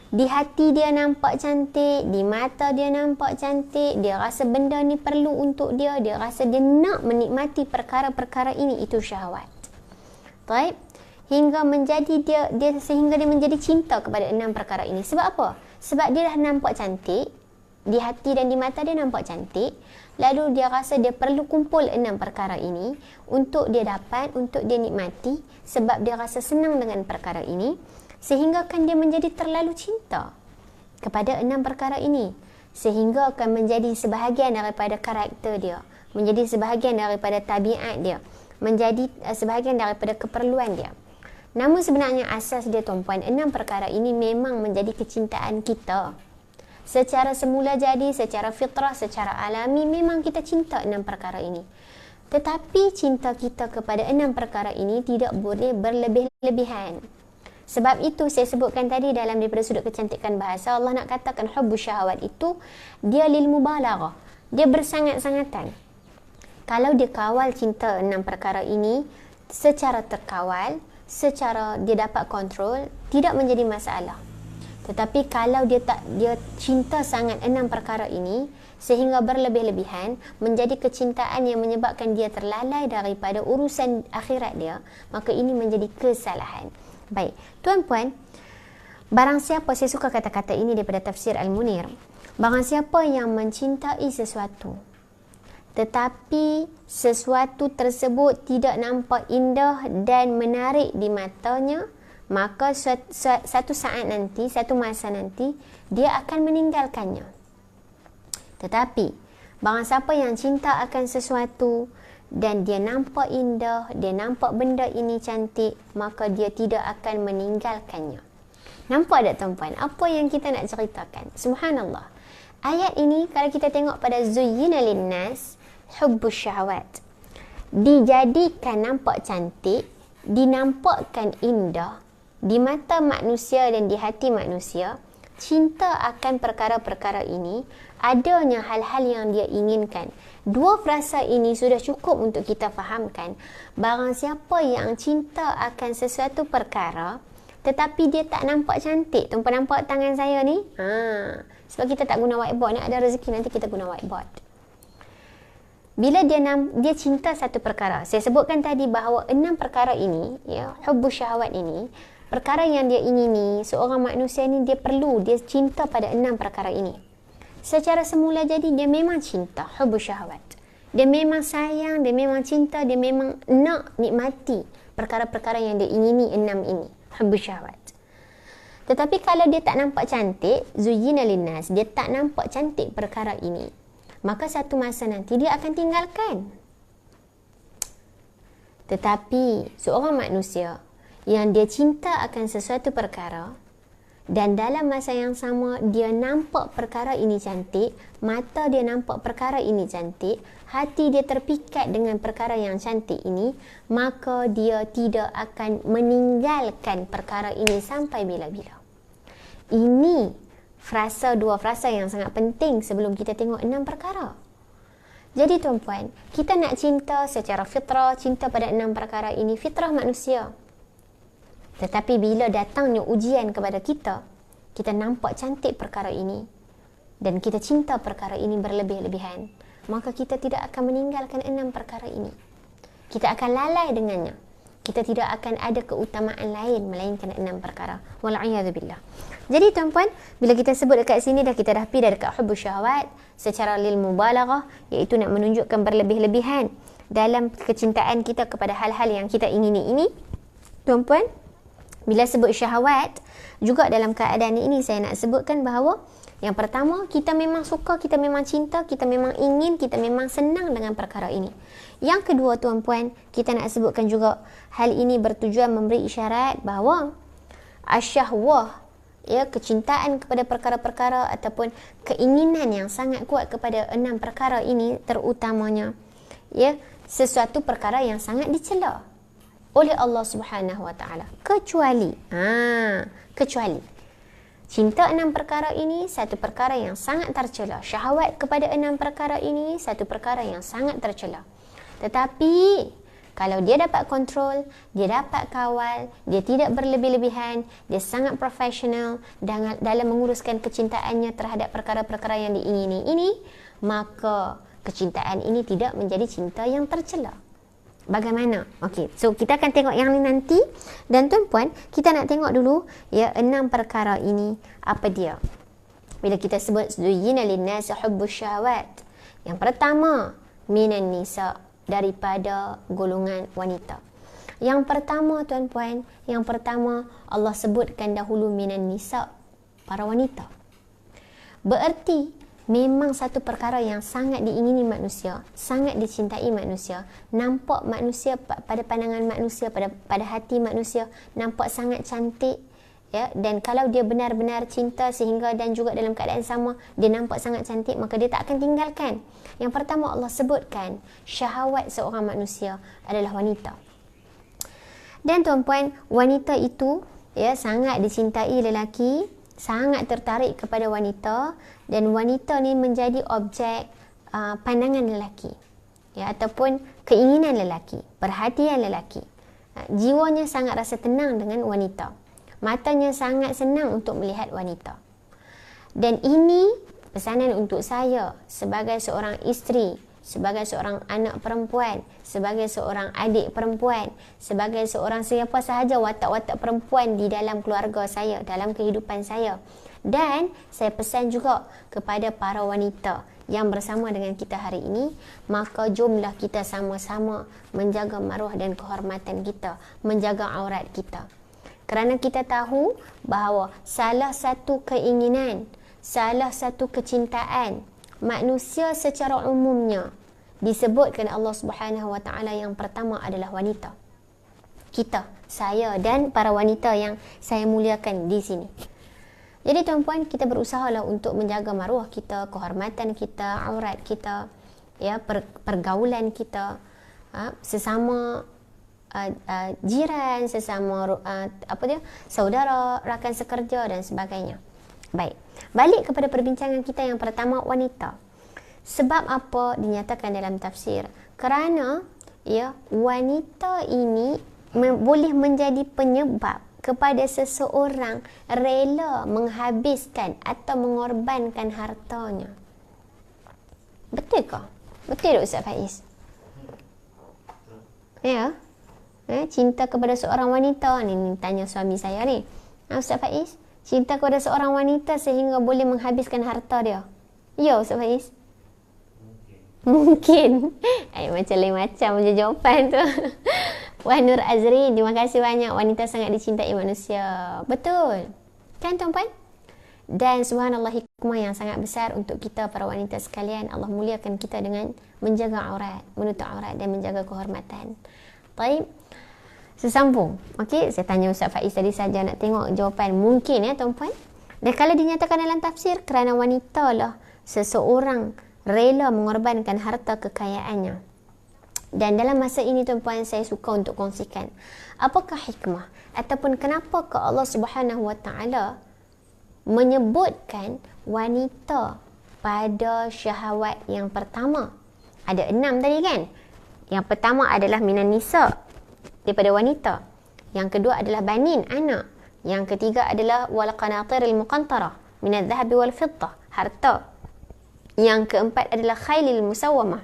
Di hati dia nampak cantik, di mata dia nampak cantik, dia rasa benda ni perlu untuk dia, dia rasa dia nak menikmati perkara-perkara ini, itu syahwat. Baik, hingga menjadi sehingga dia menjadi cinta kepada 6 perkara ini. Sebab apa? Sebab dia dah nampak cantik, di hati dan di mata dia nampak cantik, lalu dia rasa dia perlu kumpul 6 perkara ini untuk dia dapat, untuk dia nikmati, sebab dia rasa senang dengan perkara ini, sehingga kan dia menjadi terlalu cinta kepada 6 perkara ini, sehingga akan menjadi sebahagian daripada karakter dia, menjadi sebahagian daripada tabiat dia, menjadi sebahagian daripada keperluan dia. Namun sebenarnya asas dia, tuan-puan, 6 perkara ini memang menjadi kecintaan kita. Secara semula jadi, secara fitrah, secara alami, memang kita cinta 6 perkara ini. Tetapi cinta kita kepada 6 perkara ini tidak boleh berlebih-lebihan. Sebab itu saya sebutkan tadi dalam daripada sudut kecantikan bahasa, Allah nak katakan hubbus syahwat itu dia lil mubalaghah, dia bersangat-sangatan. Kalau dia kawal cinta 6 perkara ini secara terkawal, secara dia dapat kontrol, tidak menjadi masalah. Tetapi kalau dia cinta sangat 6 perkara ini sehingga berlebih-lebihan, menjadi kecintaan yang menyebabkan dia terlalai daripada urusan akhirat dia, maka ini menjadi kesalahan. Baik, tuan-puan, barang siapa, saya suka kata-kata ini daripada tafsir Al-Munir, barang siapa yang mencintai sesuatu tetapi sesuatu tersebut tidak nampak indah dan menarik di matanya, maka satu saat nanti, satu masa nanti, dia akan meninggalkannya. Tetapi barang siapa yang cinta akan sesuatu dan dia nampak indah, dia nampak benda ini cantik, maka dia tidak akan meninggalkannya. Nampak tak, tuan-puan, apa yang kita nak ceritakan? Subhanallah. Ayat ini kalau kita tengok pada zuyyina linnas hubbus syahwat, dijadikan nampak cantik, dinampakkan indah di mata manusia dan di hati manusia, cinta akan perkara-perkara ini, adanya hal-hal yang dia inginkan. Dua frasa ini sudah cukup untuk kita fahamkan, barang siapa yang cinta akan sesuatu perkara tetapi dia tak nampak cantik. Tuan-puan nampak tangan saya ni? Sebab kita tak guna whiteboard, nak ada rezeki nanti kita guna whiteboard. Bila dia cinta satu perkara, saya sebutkan tadi bahawa 6 perkara ini, ya, hubbus syahwat ini, perkara yang dia ingini, seorang manusia ni dia cinta pada 6 perkara ini. Secara semula jadi dia memang cinta hubbus syahwat. Dia memang sayang, dia memang cinta, dia memang nak nikmati perkara-perkara yang dia ingini 6 ini. Hubbus syahwat. Tetapi kalau dia tak nampak cantik, zuyyina linnas, dia tak nampak cantik perkara ini, maka satu masa nanti dia akan tinggalkan. Tetapi seorang manusia yang dia cinta akan sesuatu perkara dan dalam masa yang sama dia nampak perkara ini cantik, mata dia nampak perkara ini cantik, hati dia terpikat dengan perkara yang cantik ini, maka dia tidak akan meninggalkan perkara ini sampai bila-bila. Ini dua frasa yang sangat penting sebelum kita tengok 6 perkara. Jadi tuan-puan, kita nak cinta secara fitrah, cinta pada 6 perkara ini, fitrah manusia. Tetapi bila datangnya ujian kepada kita, kita nampak cantik perkara ini dan kita cinta perkara ini berlebih-lebihan, maka kita tidak akan meninggalkan 6 perkara ini. Kita akan lalai dengannya. Kita tidak akan ada keutamaan lain melainkan 6 perkara. Wal'iyadzubillah. Jadi tuan-puan, bila kita sebut dekat sini kita dah pergi dekat hubbus syahwat secara lil mubalaghah, iaitu nak menunjukkan berlebih-lebihan dalam kecintaan kita kepada hal-hal yang kita ingini ini. Tuan-puan, bila sebut syahwat, juga dalam keadaan ini saya nak sebutkan bahawa yang pertama, kita memang suka, kita memang cinta, kita memang ingin, kita memang senang dengan perkara ini. Yang kedua tuan-puan, kita nak sebutkan juga hal ini bertujuan memberi isyarat bahawa asyahwah, ya, kecintaan kepada perkara-perkara ataupun keinginan yang sangat kuat kepada 6 perkara ini terutamanya, ya, sesuatu perkara yang sangat dicela oleh Allah Subhanahu Wa Taala, kecuali cinta 6 perkara ini satu perkara yang sangat tercela. Syahwat kepada 6 perkara ini satu perkara yang sangat tercela. Tetapi kalau dia dapat kontrol, dia dapat kawal, dia tidak berlebih-lebihan, dia sangat profesional dalam menguruskan kecintaannya terhadap perkara-perkara yang diingini ini, maka kecintaan ini tidak menjadi cinta yang tercela. Bagaimana? Okey, so kita akan tengok yang ni nanti. Dan tuan-puan, kita nak tengok dulu ya 6 perkara ini apa dia. Bila kita sebut zuyyina linnasi hubbus syahawat, yang pertama minan nisa, daripada golongan wanita. Yang pertama tuan-puan, yang pertama Allah sebutkan dahulu minan nisa, para wanita. Bererti memang satu perkara yang sangat diingini manusia, sangat dicintai manusia, nampak manusia pada pandangan manusia, pada hati manusia, nampak sangat cantik, ya, dan kalau dia benar-benar cinta sehingga dan juga dalam keadaan sama dia nampak sangat cantik, maka dia tak akan tinggalkan. Yang pertama Allah sebutkan syahwat seorang manusia adalah wanita. Dan tuan-puan, wanita itu ya sangat dicintai lelaki, sangat tertarik kepada wanita, dan wanita ni menjadi objek pandangan lelaki, ya, ataupun keinginan lelaki, perhatian lelaki. Jiwanya sangat rasa tenang dengan wanita, matanya sangat senang untuk melihat wanita. Dan ini pesanan untuk saya sebagai seorang isteri, sebagai seorang anak perempuan, sebagai seorang adik perempuan, sebagai seorang siapa sahaja watak-watak perempuan di dalam keluarga saya, dalam kehidupan saya. Dan saya pesan juga kepada para wanita yang bersama dengan kita hari ini, maka jomlah kita sama-sama menjaga maruah dan kehormatan kita, menjaga aurat kita. Kerana kita tahu bahawa salah satu keinginan, salah satu kecintaan manusia secara umumnya disebutkan Allah Subhanahu Wa Taala yang pertama adalah wanita. Kita, saya dan para wanita yang saya muliakan di sini. Jadi tuan-puan, kita berusahalah untuk menjaga maruah kita, kehormatan kita, aurat kita, ya, pergaulan kita, sesama jiran, sesama saudara, rakan sekerja dan sebagainya. Baik, balik kepada perbincangan kita yang pertama, wanita. Sebab apa dinyatakan dalam tafsir? Kerana ya, wanita ini boleh menjadi penyebab kepada seseorang rela menghabiskan atau mengorbankan hartanya. Betul ke? Betul tak Ustaz Faiz? Ya. Cinta kepada seorang wanita ni tanya suami saya ni. Ustaz Faiz, cinta kepada seorang wanita sehingga boleh menghabiskan harta dia. Ya Ustaz Faiz? Mungkin. Macam lain macam je jawapan tu. Wah Nur Azri, terima kasih banyak. Wanita sangat dicintai manusia. Betul. Kan tuan-puan? Dan subhanallah, hikmah yang sangat besar untuk kita para wanita sekalian. Allah muliakan kita dengan menjaga aurat, menutup aurat dan menjaga kehormatan. Baik. Sesambung. Okey, saya tanya Ustaz Faiz tadi saja nak tengok jawapan. Mungkin ya tuan-puan. Dan kalau dinyatakan dalam tafsir, kerana wanita lah seseorang rela mengorbankan harta kekayaannya. Dan dalam masa ini tuan-puan, saya suka untuk kongsikan apakah hikmah ataupun kenapa ke Allah Subhanahu Wa Taala menyebutkan wanita pada syahwat yang pertama. Ada 6 tadi kan? Yang pertama adalah minan nisa, daripada wanita. Yang kedua adalah banin, anak. Yang ketiga adalah wal qanatiril muqantarah minadh dhahabi wal fiddah, harta. Yang keempat adalah khailil musawwamah,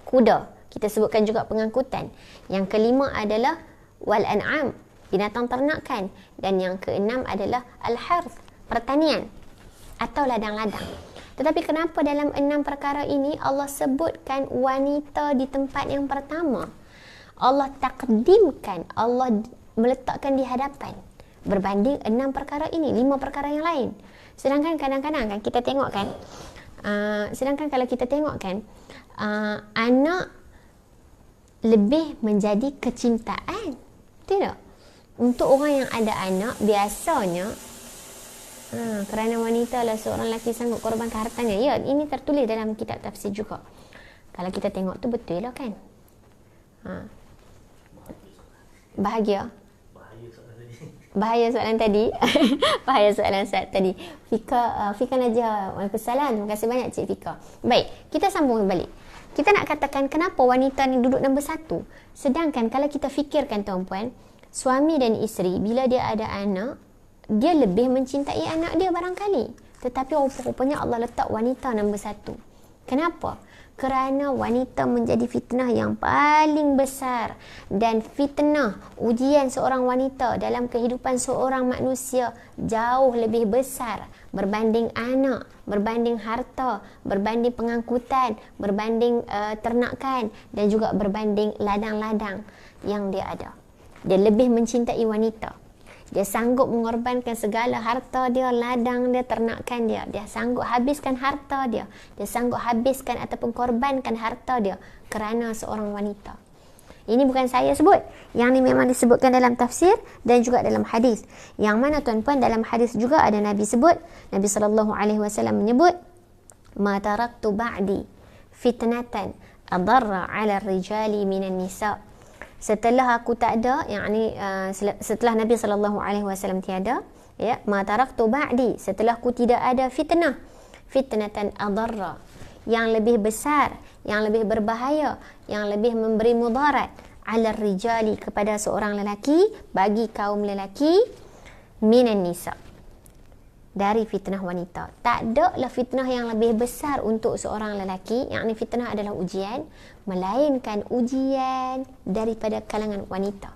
kuda. Kita sebutkan juga pengangkutan. Yang kelima adalah wal an'am, binatang ternakan. Dan yang keenam adalah al-harth, pertanian atau ladang-ladang. Tetapi kenapa dalam 6 perkara ini Allah sebutkan wanita di tempat yang pertama? Allah takdimkan, Allah meletakkan di hadapan berbanding 6 perkara ini, 5 perkara yang lain. Sedangkan kadang-kadang kan kita tengok kan, kalau kita tengok kan, anak lebih menjadi kecintaan, tidak? Untuk orang yang ada anak, biasanya kerana wanita lah seorang lelaki sanggup korbankan hartanya. Ya, ini tertulis dalam kitab tafsir juga. Kalau kita tengok tu betul lah kan. Bahagia. Bahaya soalan tadi. Bahaya soalan Ustaz tadi. Fika Najah. Waalaikumsalam. Terima kasih banyak Cik Fika. Baik, kita sambung balik. Kita nak katakan kenapa wanita ni duduk nombor 1. Sedangkan kalau kita fikirkan tuan-puan, suami dan isteri bila dia ada anak, dia lebih mencintai anak dia barangkali. Tetapi rupanya Allah letak wanita nombor 1. Kenapa? Kerana wanita menjadi fitnah yang paling besar. Dan fitnah, ujian seorang wanita dalam kehidupan seorang manusia jauh lebih besar berbanding anak, berbanding harta, berbanding pengangkutan, berbanding ternakan dan juga berbanding ladang-ladang yang dia ada. Dia lebih mencintai wanita. Dia sanggup mengorbankan segala harta dia, ladang dia, ternakan dia. Dia sanggup habiskan harta dia. Dia sanggup habiskan ataupun korbankan harta dia kerana seorang wanita. Ini bukan saya sebut. Yang ni memang disebutkan dalam tafsir dan juga dalam hadis. Yang mana tuan-puan, dalam hadis juga ada Nabi sebut. Nabi SAW menyebut, "Ma taraktu ba'di fitnatan adarra 'ala ar-rijali minan nisa." Setelah aku tak ada, setelah Nabi SAW tiada, ya, ma taraktu ba'di, setelah aku tidak ada fitnah, fitnatan adarra, yang lebih besar, yang lebih berbahaya, yang lebih memberi mudarat, ala rijali, kepada seorang lelaki, bagi kaum lelaki, minan nisa, dari fitnah wanita. Tak ada lah fitnah yang lebih besar untuk seorang lelaki, yakni fitnah adalah ujian, melainkan ujian daripada kalangan wanita.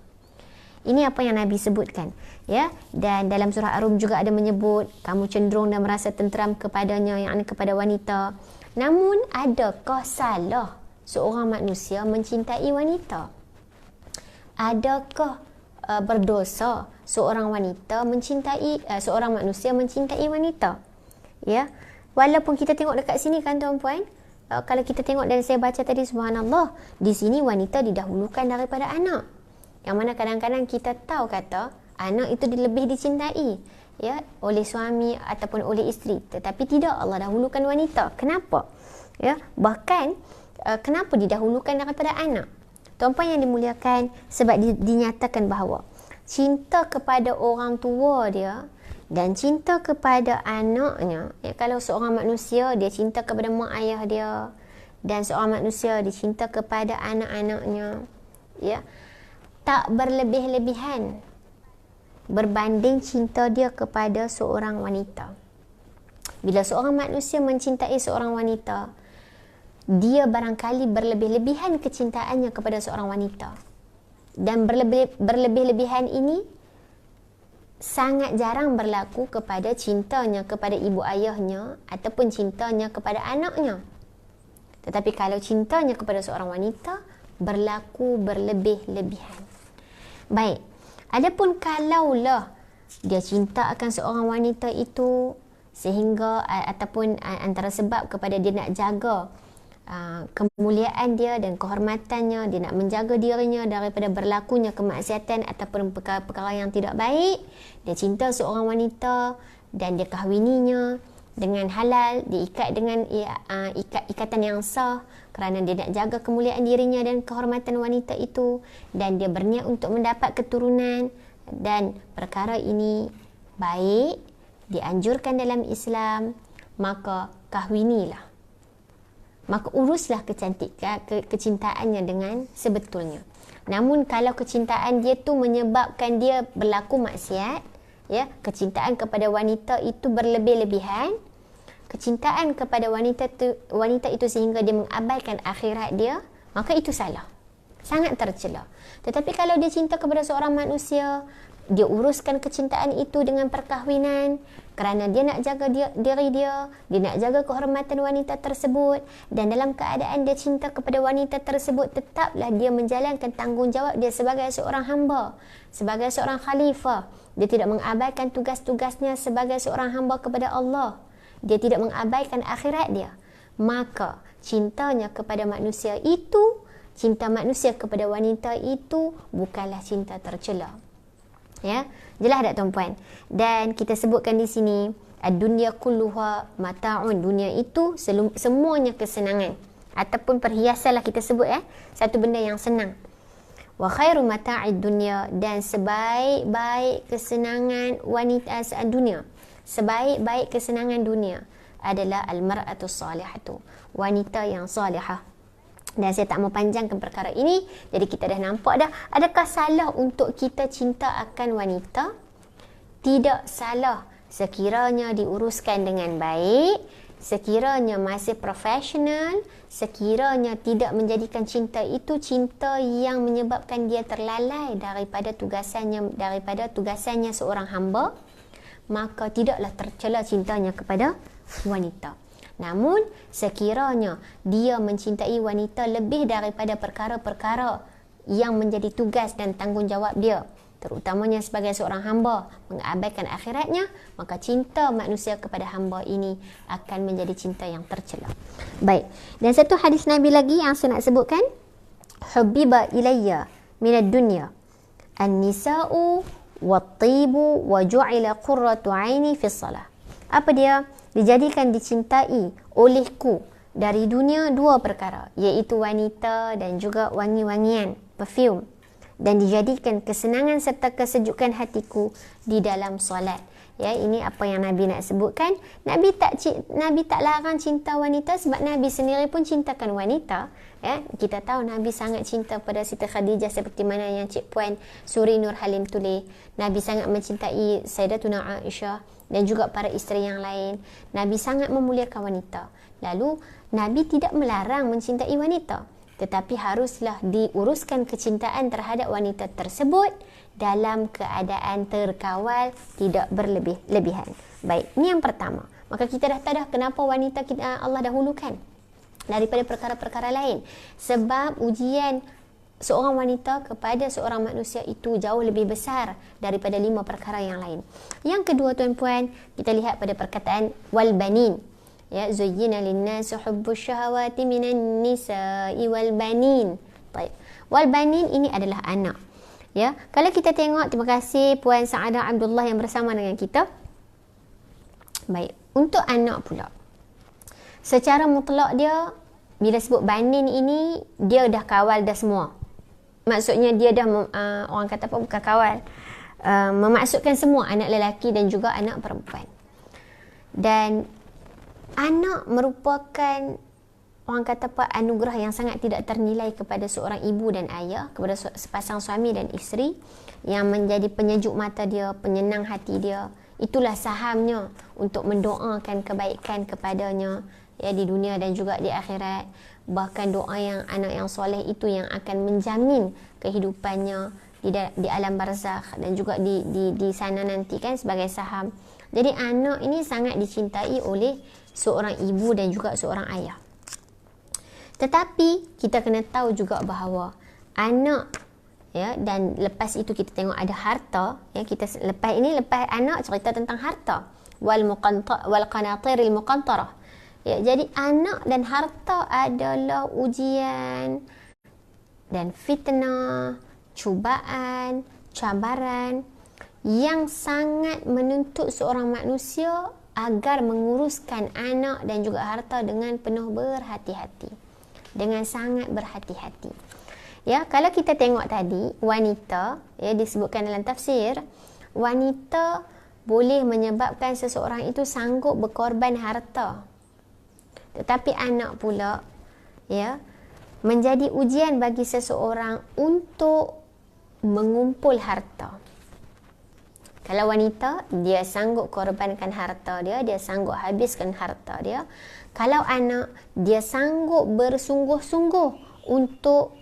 Ini apa yang Nabi sebutkan, ya. Dan dalam surah Ar-Rum juga ada menyebut kamu cenderung dan merasa tenteram kepadanya, yakni kepada wanita. Namun adakah salah seorang manusia mencintai wanita? Adakah berdosa seorang wanita mencintai seorang manusia mencintai wanita? Ya. Walaupun kita tengok dekat sini kan tuan-puan, kalau kita tengok dan saya baca tadi, subhanallah, di sini wanita didahulukan daripada anak. Yang mana kadang-kadang kita tahu kata anak itu lebih dicintai, ya, oleh suami ataupun oleh isteri, tetapi tidak, Allah dahulukan wanita. Kenapa? Ya, bahkan kenapa didahulukan daripada anak? Tuan-puan yang dimuliakan, sebab dinyatakan bahawa cinta kepada orang tua dia dan cinta kepada anaknya, ya, kalau seorang manusia dia cinta kepada mak ayah dia, dan seorang manusia dia cinta kepada anak-anaknya, ya, tak berlebih-lebihan berbanding cinta dia kepada seorang wanita. Bila seorang manusia mencintai seorang wanita, dia barangkali berlebih-lebihan kecintaannya kepada seorang wanita. Dan berlebih-lebihan ini sangat jarang berlaku kepada cintanya kepada ibu ayahnya ataupun cintanya kepada anaknya. Tetapi kalau cintanya kepada seorang wanita berlaku berlebih-lebihan. Baik, adapun kalaulah dia cinta akan seorang wanita itu sehingga ataupun antara sebab kepada dia nak jaga kemuliaan dia dan kehormatannya, dia nak menjaga dirinya daripada berlakunya kemaksiatan ataupun perkara-perkara yang tidak baik, dia cinta seorang wanita dan dia kahwininya dengan halal, diikat dengan ikatan yang sah kerana dia nak jaga kemuliaan dirinya dan kehormatan wanita itu, dan dia berniat untuk mendapat keturunan, dan perkara ini baik, dianjurkan dalam Islam, maka kahwinilah. Maka uruslah kecintaannya dengan sebetulnya. Namun kalau kecintaan dia tu menyebabkan dia berlaku maksiat, ya, kecintaan kepada wanita itu berlebih-lebihan, kecintaan kepada wanita itu sehingga dia mengabaikan akhirat dia, maka itu salah. Sangat tercela. Tetapi kalau dia cinta kepada seorang manusia, dia uruskan kecintaan itu dengan perkahwinan kerana dia nak jaga diri dia nak jaga kehormatan wanita tersebut, dan dalam keadaan dia cinta kepada wanita tersebut, tetaplah dia menjalankan tanggungjawab dia sebagai seorang hamba, sebagai seorang khalifah. Dia tidak mengabaikan tugas-tugasnya sebagai seorang hamba kepada Allah. Dia tidak mengabaikan akhirat dia. Maka cintanya kepada manusia itu, cinta manusia kepada wanita itu bukanlah cinta tercela. Ya, jelas tak tuan-puan? Dan kita sebutkan di sini, ad-dunya kulluha mata'un. Dunia itu semuanya kesenangan ataupun perhiasanlah kita sebut, satu benda yang senang. Wa khairu mata'id dunya, dan sebaik-baik kesenangan wanita dunia, sebaik-baik kesenangan dunia adalah al-mar'atus salihatu, wanita yang salihah. Dan saya tak mau panjangkan perkara ini. Jadi kita dah nampak dah, adakah salah untuk kita cinta akan wanita? Tidak salah sekiranya diuruskan dengan baik, sekiranya masih profesional, sekiranya tidak menjadikan cinta itu cinta yang menyebabkan dia terlalai daripada tugasannya seorang hamba, maka tidaklah tercela cintanya kepada wanita. Namun sekiranya dia mencintai wanita lebih daripada perkara-perkara yang menjadi tugas dan tanggungjawab dia, terutamanya sebagai seorang hamba, mengabaikan akhiratnya, maka cinta manusia kepada hamba ini akan menjadi cinta yang tercela. Baik, dan satu hadis Nabi lagi yang saya nak sebutkan, hubbiba ilayya minad dunya an-nisa'u wat-tibu wa ju'ila qurratu 'aini fi shalah. Apa dia? Dijadikan dicintai olehku dari dunia dua perkara, iaitu wanita dan juga wangi-wangian, perfume, dan dijadikan kesenangan serta kesejukan hatiku di dalam solat. Ya, ini apa yang Nabi nak sebutkan. Nabi tak larang cinta wanita sebab Nabi sendiri pun cintakan wanita. Ya, kita tahu Nabi sangat cinta pada Siti Khadijah seperti mana yang Cik Puan Suri Nur Halim tulis. Nabi sangat mencintai Sayyidatuna Aisyah dan juga para isteri yang lain. Nabi sangat memuliakan wanita. Lalu Nabi tidak melarang mencintai wanita, tetapi haruslah diuruskan kecintaan terhadap wanita tersebut dalam keadaan terkawal, tidak berlebih-lebihan. Baik, ini yang pertama. Maka kita dah tahu dah kenapa wanita Allah dahulukan daripada perkara-perkara lain. Sebab ujian seorang wanita kepada seorang manusia itu jauh lebih besar daripada 5 perkara yang lain. Yang kedua tuan-puan, kita lihat pada perkataan wal banin. Ya, zuyyina lin-nasi hubbus syahawati minan nisa'i wal banin. Baik. Wal banin ini adalah anak. Ya, kalau kita tengok, terima kasih Puan Saadah Abdullah yang bersama dengan kita. Baik, untuk anak pula, secara mutlak dia, bila sebut banin ini, dia dah kawal dah semua. Maksudnya dia dah orang kata apa, bukan kawal, memaksudkan semua anak lelaki dan juga anak perempuan. Dan anak merupakan orang kata apa, anugerah yang sangat tidak ternilai kepada seorang ibu dan ayah, kepada sepasang suami dan isteri, yang menjadi penyejuk mata dia, penyenang hati dia. Itulah sahamnya untuk mendoakan kebaikan kepadanya, ya, di dunia dan juga di akhirat. Bahkan doa yang anak yang soleh itu yang akan menjamin kehidupannya di alam barzakh dan juga di sana nanti kan sebagai saham. Jadi anak ini sangat dicintai oleh seorang ibu dan juga seorang ayah. Tetapi kita kena tahu juga bahawa anak, ya, dan lepas itu kita tengok ada harta, ya, kita lepas anak cerita tentang harta, wal qanatiril muqantarah. Ya, jadi anak dan harta adalah ujian dan fitnah, cubaan, cabaran yang sangat menuntut seorang manusia agar menguruskan anak dan juga harta dengan penuh berhati-hati, dengan sangat berhati-hati. Ya, kalau kita tengok tadi wanita, ya, disebutkan dalam tafsir, wanita boleh menyebabkan seseorang itu sanggup berkorban harta. Tetapi anak pula, ya, menjadi ujian bagi seseorang untuk mengumpul harta. Kalau wanita, dia sanggup korbankan harta dia, dia sanggup habiskan harta dia. Kalau anak, dia sanggup bersungguh-sungguh untuk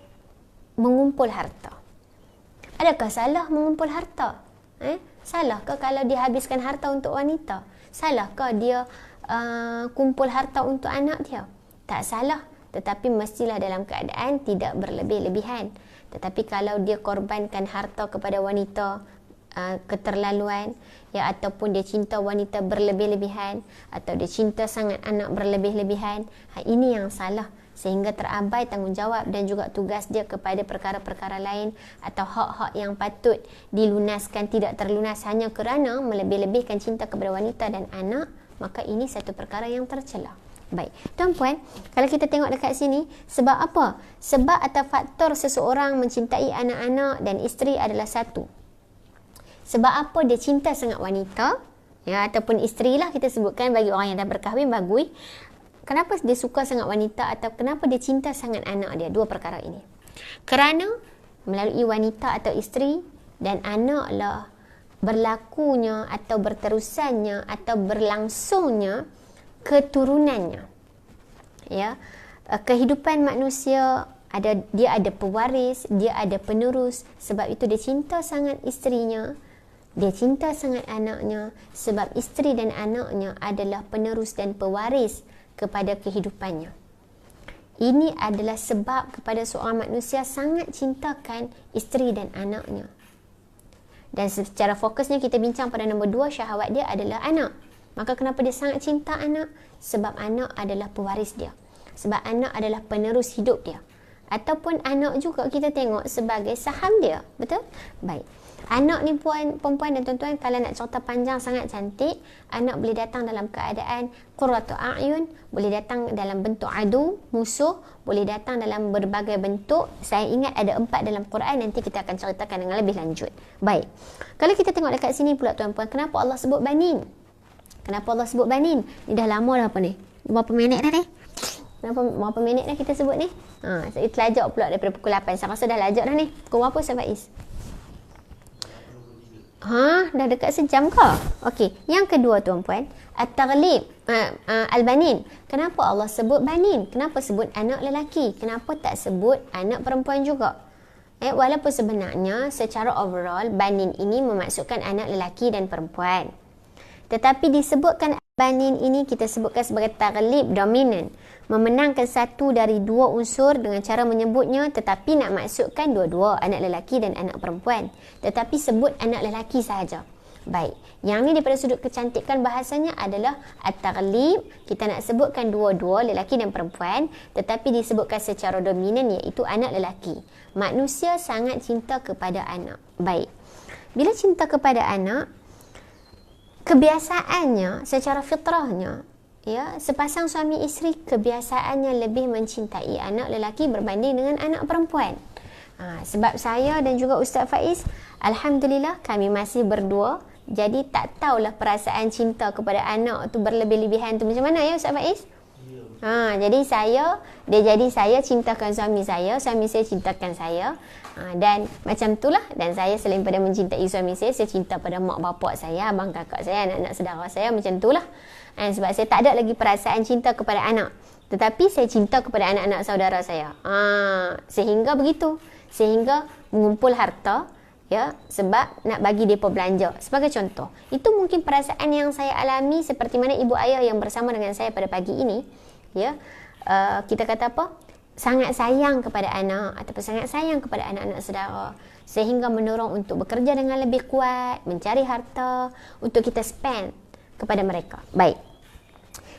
mengumpul harta. Adakah salah mengumpul harta? Salahkah kalau dia habiskan harta untuk wanita? Salahkah dia kumpul harta untuk anak dia? Tak salah, tetapi mestilah dalam keadaan tidak berlebih-lebihan. Tetapi kalau dia korbankan harta kepada wanita keterlaluan, ya, ataupun dia cinta wanita berlebih-lebihan, atau dia cinta sangat anak berlebih-lebihan, ini yang salah, sehingga terabai tanggungjawab dan juga tugas dia kepada perkara-perkara lain atau hak-hak yang patut dilunaskan tidak terlunas hanya kerana melebih-lebihkan cinta kepada wanita dan anak, maka ini satu perkara yang tercela. Baik, tuan-puan, kalau kita tengok dekat sini, sebab apa? Sebab atau faktor seseorang mencintai anak-anak dan isteri adalah satu. Sebab apa dia cinta sangat wanita, ya, ataupun isteri lah kita sebutkan bagi orang yang dah berkahwin, bagus. Kenapa dia suka sangat wanita atau kenapa dia cinta sangat anak dia? Dua perkara ini. Kerana melalui wanita atau isteri dan anaklah berlakunya atau berterusannya atau berlangsungnya keturunannya. Ya, kehidupan manusia dia ada pewaris, dia ada penerus. Sebab itu dia cinta sangat isterinya, dia cinta sangat anaknya, sebab isteri dan anaknya adalah penerus dan pewaris kepada kehidupannya. Ini adalah sebab kepada seorang manusia sangat cintakan isteri dan anaknya. Dan secara fokusnya kita bincang pada nombor 2, syahwat dia adalah anak. Maka kenapa dia sangat cinta anak? Sebab anak adalah pewaris dia. Sebab anak adalah penerus hidup dia. Ataupun anak juga kita tengok sebagai saham dia. Betul? Baik. Anak ni perempuan dan tuan-tuan, kalau nak cerita panjang sangat cantik, anak boleh datang dalam keadaan qurratu a'yun, boleh datang dalam bentuk adu, musuh, boleh datang dalam berbagai bentuk. Saya ingat ada 4 dalam Quran, nanti kita akan ceritakan dengan lebih lanjut. Baik. Kalau kita tengok dekat sini pula tuan-puan, kenapa Allah sebut banin? Kenapa Allah sebut banin? Ni dah lama dah apa ni? Berapa minit dah ni? Berapa minit dah kita sebut ni? Saya terlajak pula daripada pukul 8. Saya rasa dah lajak dah ni. Pukul berapa Ustaz Faiz? Dah dekat sejam ke? Okey, yang kedua tuan-puan, at-taghlib, al-banin. Kenapa Allah sebut banin? Kenapa sebut anak lelaki? Kenapa tak sebut anak perempuan juga? Walaupun sebenarnya secara overall banin ini memaksudkan anak lelaki dan perempuan. Tetapi disebutkan banin ini kita sebutkan sebagai taghlib dominan, memenangkan satu dari dua unsur dengan cara menyebutnya, tetapi nak maksudkan dua-dua, anak lelaki dan anak perempuan. Tetapi sebut anak lelaki sahaja. Baik, yang ni daripada sudut kecantikan bahasanya adalah at-taghlib. Kita nak sebutkan dua-dua, lelaki dan perempuan, tetapi disebutkan secara dominan iaitu anak lelaki. Manusia sangat cinta kepada anak. Baik, bila cinta kepada anak, kebiasaannya secara fitrahnya, ya, sepasang suami isteri kebiasaannya lebih mencintai anak lelaki berbanding dengan anak perempuan. Sebab saya dan juga Ustaz Faiz, alhamdulillah kami masih berdua, jadi tak tahulah perasaan cinta kepada anak tu berlebih-lebihan tu macam mana ya Ustaz Faiz? Jadi saya cintakan suami saya cintakan saya. Dan macam itulah, dan saya selain pada mencintai suami saya cinta pada mak bapak saya, abang kakak saya, anak-anak saudara saya, macam itulah. Sebab saya tak ada lagi perasaan cinta kepada anak, tetapi saya cinta kepada anak-anak saudara saya. Sehingga begitu, sehingga mengumpul harta, ya, sebab nak bagi mereka belanja. Sebagai contoh, itu mungkin perasaan yang saya alami seperti mana ibu ayah yang bersama dengan saya pada pagi ini, ya. Kita kata apa? sangat sayang kepada anak ataupun sangat sayang kepada anak-anak saudara, sehingga mendorong untuk bekerja dengan lebih kuat, mencari harta untuk kita spend kepada mereka. Baik.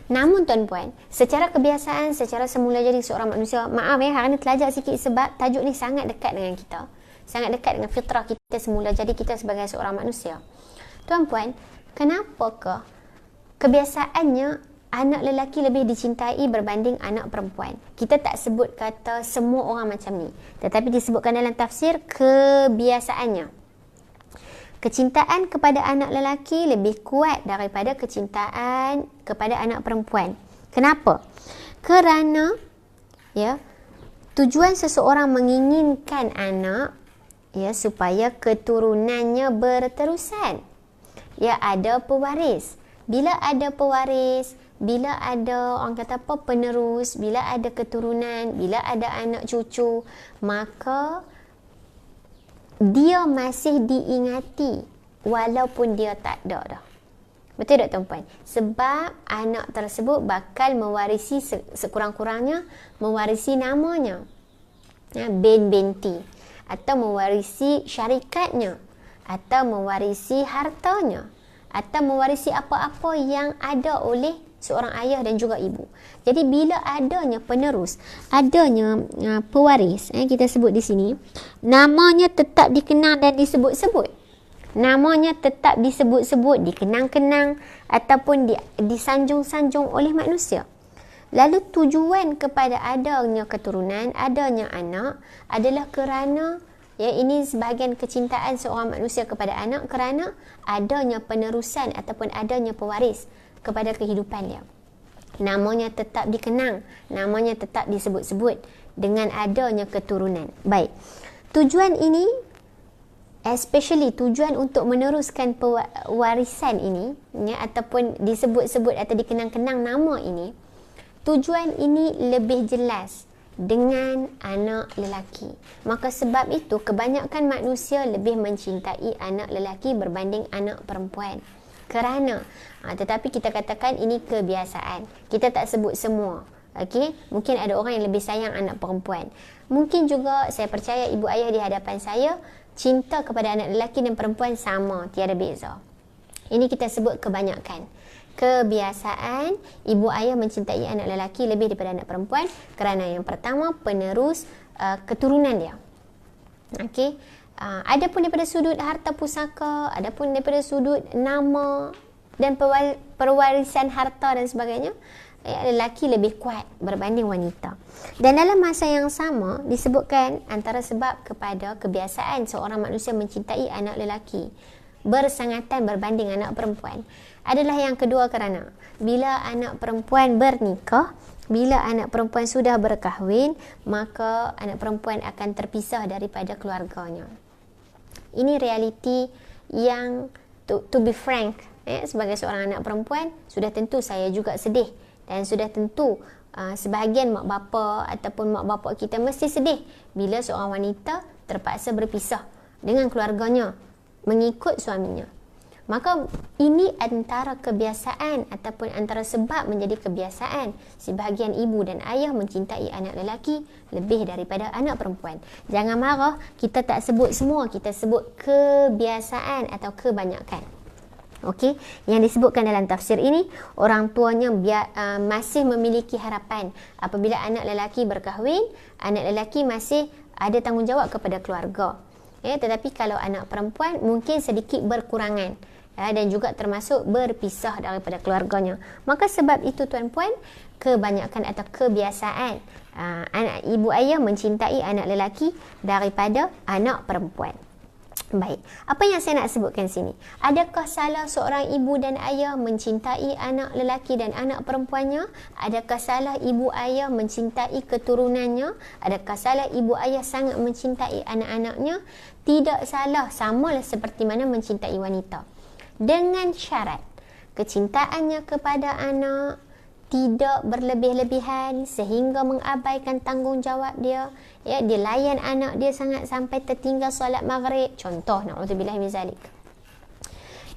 Namun tuan-puan, secara kebiasaan, secara semula jadi seorang manusia, maaf hari ni terlajak sikit sebab tajuk ni sangat dekat dengan kita. Sangat dekat dengan fitrah kita semula jadi kita sebagai seorang manusia. Tuan-puan, kenapakah kebiasaannya anak lelaki lebih dicintai berbanding anak perempuan? Kita tak sebut kata semua orang macam ni, tetapi disebutkan dalam tafsir kebiasaannya. Kecintaan kepada anak lelaki lebih kuat daripada kecintaan kepada anak perempuan. Kenapa? Kerana tujuan seseorang menginginkan anak supaya keturunannya berterusan. Ada pewaris. Bila ada pewaris, bila ada orang kata apa, penerus, bila ada keturunan, bila ada anak cucu, maka dia masih diingati walaupun dia tak ada dah. Betul tak tuan-puan? Sebab anak tersebut bakal mewarisi sekurang-kurangnya mewarisi namanya, bin binti, atau mewarisi syarikatnya, atau mewarisi hartanya, atau mewarisi apa-apa yang ada oleh seorang ayah dan juga ibu. Jadi bila adanya penerus, adanya pewaris, kita sebut di sini, namanya tetap dikenang dan disebut-sebut. Namanya tetap disebut-sebut, dikenang-kenang ataupun disanjung-sanjung oleh manusia. Lalu tujuan kepada adanya keturunan, adanya anak adalah kerana ini sebahagian kecintaan seorang manusia kepada anak kerana adanya penerusan ataupun adanya pewaris kepada kehidupan dia. Namanya tetap dikenang, namanya tetap disebut-sebut dengan adanya keturunan. Baik. Tujuan ini, especially tujuan untuk meneruskan pewarisan ini, ataupun disebut-sebut atau dikenang-kenang nama ini, tujuan ini lebih jelas dengan anak lelaki. Maka sebab itu kebanyakan manusia lebih mencintai anak lelaki berbanding anak perempuan. Kerana tetapi kita katakan ini kebiasaan. Kita tak sebut semua. Okey, mungkin ada orang yang lebih sayang anak perempuan. Mungkin juga saya percaya ibu ayah di hadapan saya cinta kepada anak lelaki dan perempuan sama, tiada beza. Ini kita sebut kebanyakan. Kebiasaan ibu ayah mencintai anak lelaki lebih daripada anak perempuan kerana yang pertama penerus keturunan dia. Okey. Ada pun daripada sudut harta pusaka, ada pun daripada sudut nama dan perwarisan harta dan sebagainya, lelaki lebih kuat berbanding wanita. Dan dalam masa yang sama disebutkan antara sebab kepada kebiasaan seorang manusia mencintai anak lelaki bersangatan berbanding anak perempuan adalah yang kedua kerana bila anak perempuan bernikah, bila anak perempuan sudah berkahwin, maka anak perempuan akan terpisah daripada keluarganya. Ini realiti yang to be frank, sebagai seorang anak perempuan, sudah tentu saya juga sedih dan sudah tentu sebahagian mak bapa ataupun mak bapa kita mesti sedih bila seorang wanita terpaksa berpisah dengan keluarganya mengikut suaminya. Maka ini antara kebiasaan ataupun antara sebab menjadi kebiasaan sebahagian ibu dan ayah mencintai anak lelaki lebih daripada anak perempuan. Jangan marah, kita tak sebut semua, kita sebut kebiasaan atau kebanyakan. Okey, yang disebutkan dalam tafsir ini, orang tuanya masih memiliki harapan apabila anak lelaki berkahwin, anak lelaki masih ada tanggungjawab kepada keluarga. Tetapi kalau anak perempuan mungkin sedikit berkurangan. Dan juga termasuk berpisah daripada keluarganya. Maka sebab itu tuan-puan, kebanyakan atau kebiasaan anak ibu ayah mencintai anak lelaki daripada anak perempuan. Baik, apa yang saya nak sebutkan sini? Adakah salah seorang ibu dan ayah mencintai anak lelaki dan anak perempuannya? Adakah salah ibu ayah mencintai keturunannya? Adakah salah ibu ayah sangat mencintai anak-anaknya? Tidak salah, samalah seperti mana mencintai wanita. Dengan syarat kecintaannya kepada anak tidak berlebih-lebihan sehingga mengabaikan tanggungjawab dia. Dia layan anak dia sangat sampai tertinggal solat maghrib. Contoh, na'udzubillah min zalik.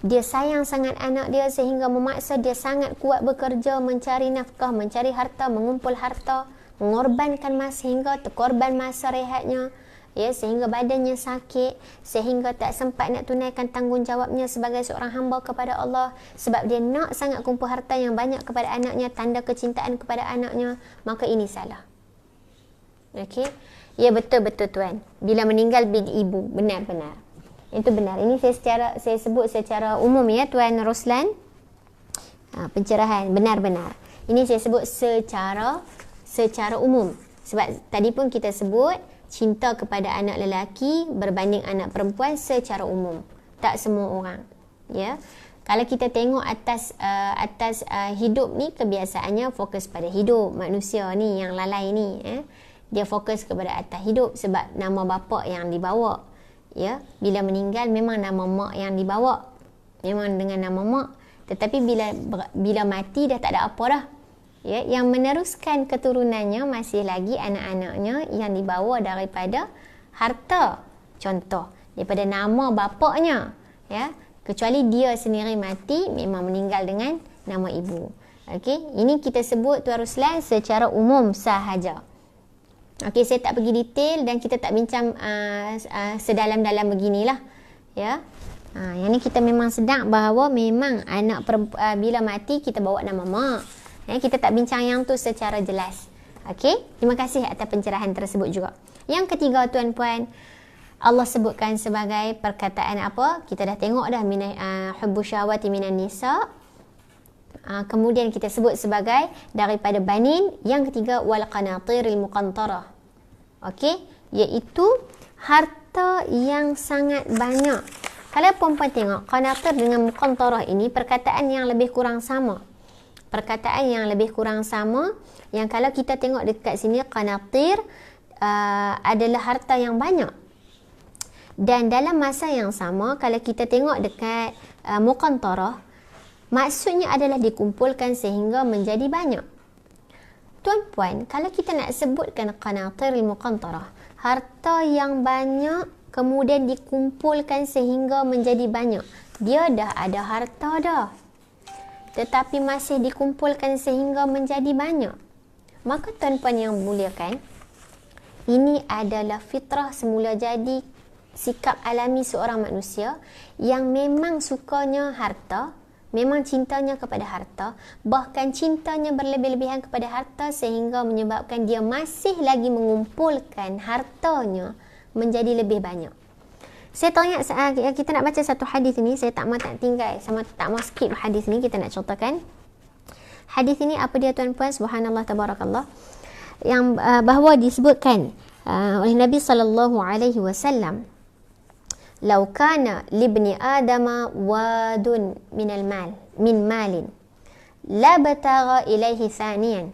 Dia sayang sangat anak dia sehingga memaksa dia sangat kuat bekerja, mencari nafkah, mencari harta, mengumpul harta. mengorbankan masa sehingga terkorban masa rehatnya, ya, sehingga badannya sakit, sehingga tak sempat nak tunaikan tanggungjawabnya sebagai seorang hamba kepada Allah, sebab dia nak sangat kumpul harta yang banyak kepada anaknya, tanda kecintaan kepada anaknya, maka ini salah. Okey, ya, betul-betul tuan, bila meninggal ibu, benar-benar itu benar. Ini saya sebut secara umum, ya Tuan Roslan. Pencerahan benar-benar ini saya sebut secara umum, sebab tadi pun kita sebut cinta kepada anak lelaki berbanding anak perempuan secara umum, tak semua orang, ya. Kalau kita tengok atas hidup ni, kebiasaannya fokus pada hidup manusia ni yang lalai ni, dia fokus kepada atas hidup sebab nama bapa yang dibawa, ya. Bila meninggal memang nama mak yang dibawa, memang dengan nama mak, tetapi bila mati dah tak ada apa dah, ya. Yang meneruskan keturunannya masih lagi anak-anaknya yang dibawa daripada harta, contoh daripada nama bapaknya, ya. Kecuali dia sendiri mati, memang meninggal dengan nama ibu. Okey, ini kita sebut Tuan Ruslan secara umum sahaja. Okey, saya tak pergi detail dan kita tak bincang sedalam-dalam beginilah, ya. Yang ni kita memang sedang bahawa memang anak bila mati kita bawa nama mak. Kita tak bincang yang tu secara jelas. Okey, terima kasih atas pencerahan tersebut juga. Yang ketiga tuan-puan, Allah sebutkan sebagai perkataan apa? Kita dah tengok dah, hubbu syahwati minan nisa. Kemudian kita sebut sebagai daripada banin. Yang ketiga, wal qanatiril muqantarah. Okey, iaitu harta yang sangat banyak. Kalau perempuan tengok qanatir dengan muqantarah ini perkataan yang lebih kurang sama. Perkataan yang lebih kurang sama, yang kalau kita tengok dekat sini qanatir adalah harta yang banyak. Dan dalam masa yang sama, kalau kita tengok dekat muqantarah, maksudnya adalah dikumpulkan sehingga menjadi banyak. Tuan-puan, kalau kita nak sebutkan qanatiril muqantarah, harta yang banyak kemudian dikumpulkan sehingga menjadi banyak, dia dah ada harta dah, tetapi masih dikumpulkan sehingga menjadi banyak, maka tuan-puan yang muliakan, ini adalah fitrah semula jadi, sikap alami seorang manusia yang memang sukanya harta, memang cintanya kepada harta, bahkan cintanya berlebih-lebihan kepada harta sehingga menyebabkan dia masih lagi mengumpulkan hartanya menjadi lebih banyak. Saya teringat kita nak baca satu hadis ini, saya tak mau tinggal, sama tak mau skip hadis ini, kita nak contohkan. Hadis ini apa dia tuan-puan? Subhanallah tabarakallah. Yang bahawa disebutkan oleh Nabi sallallahu alaihi wasallam, "Lau kana libni adama wadun min malin la batagha ilaihi thaniyan,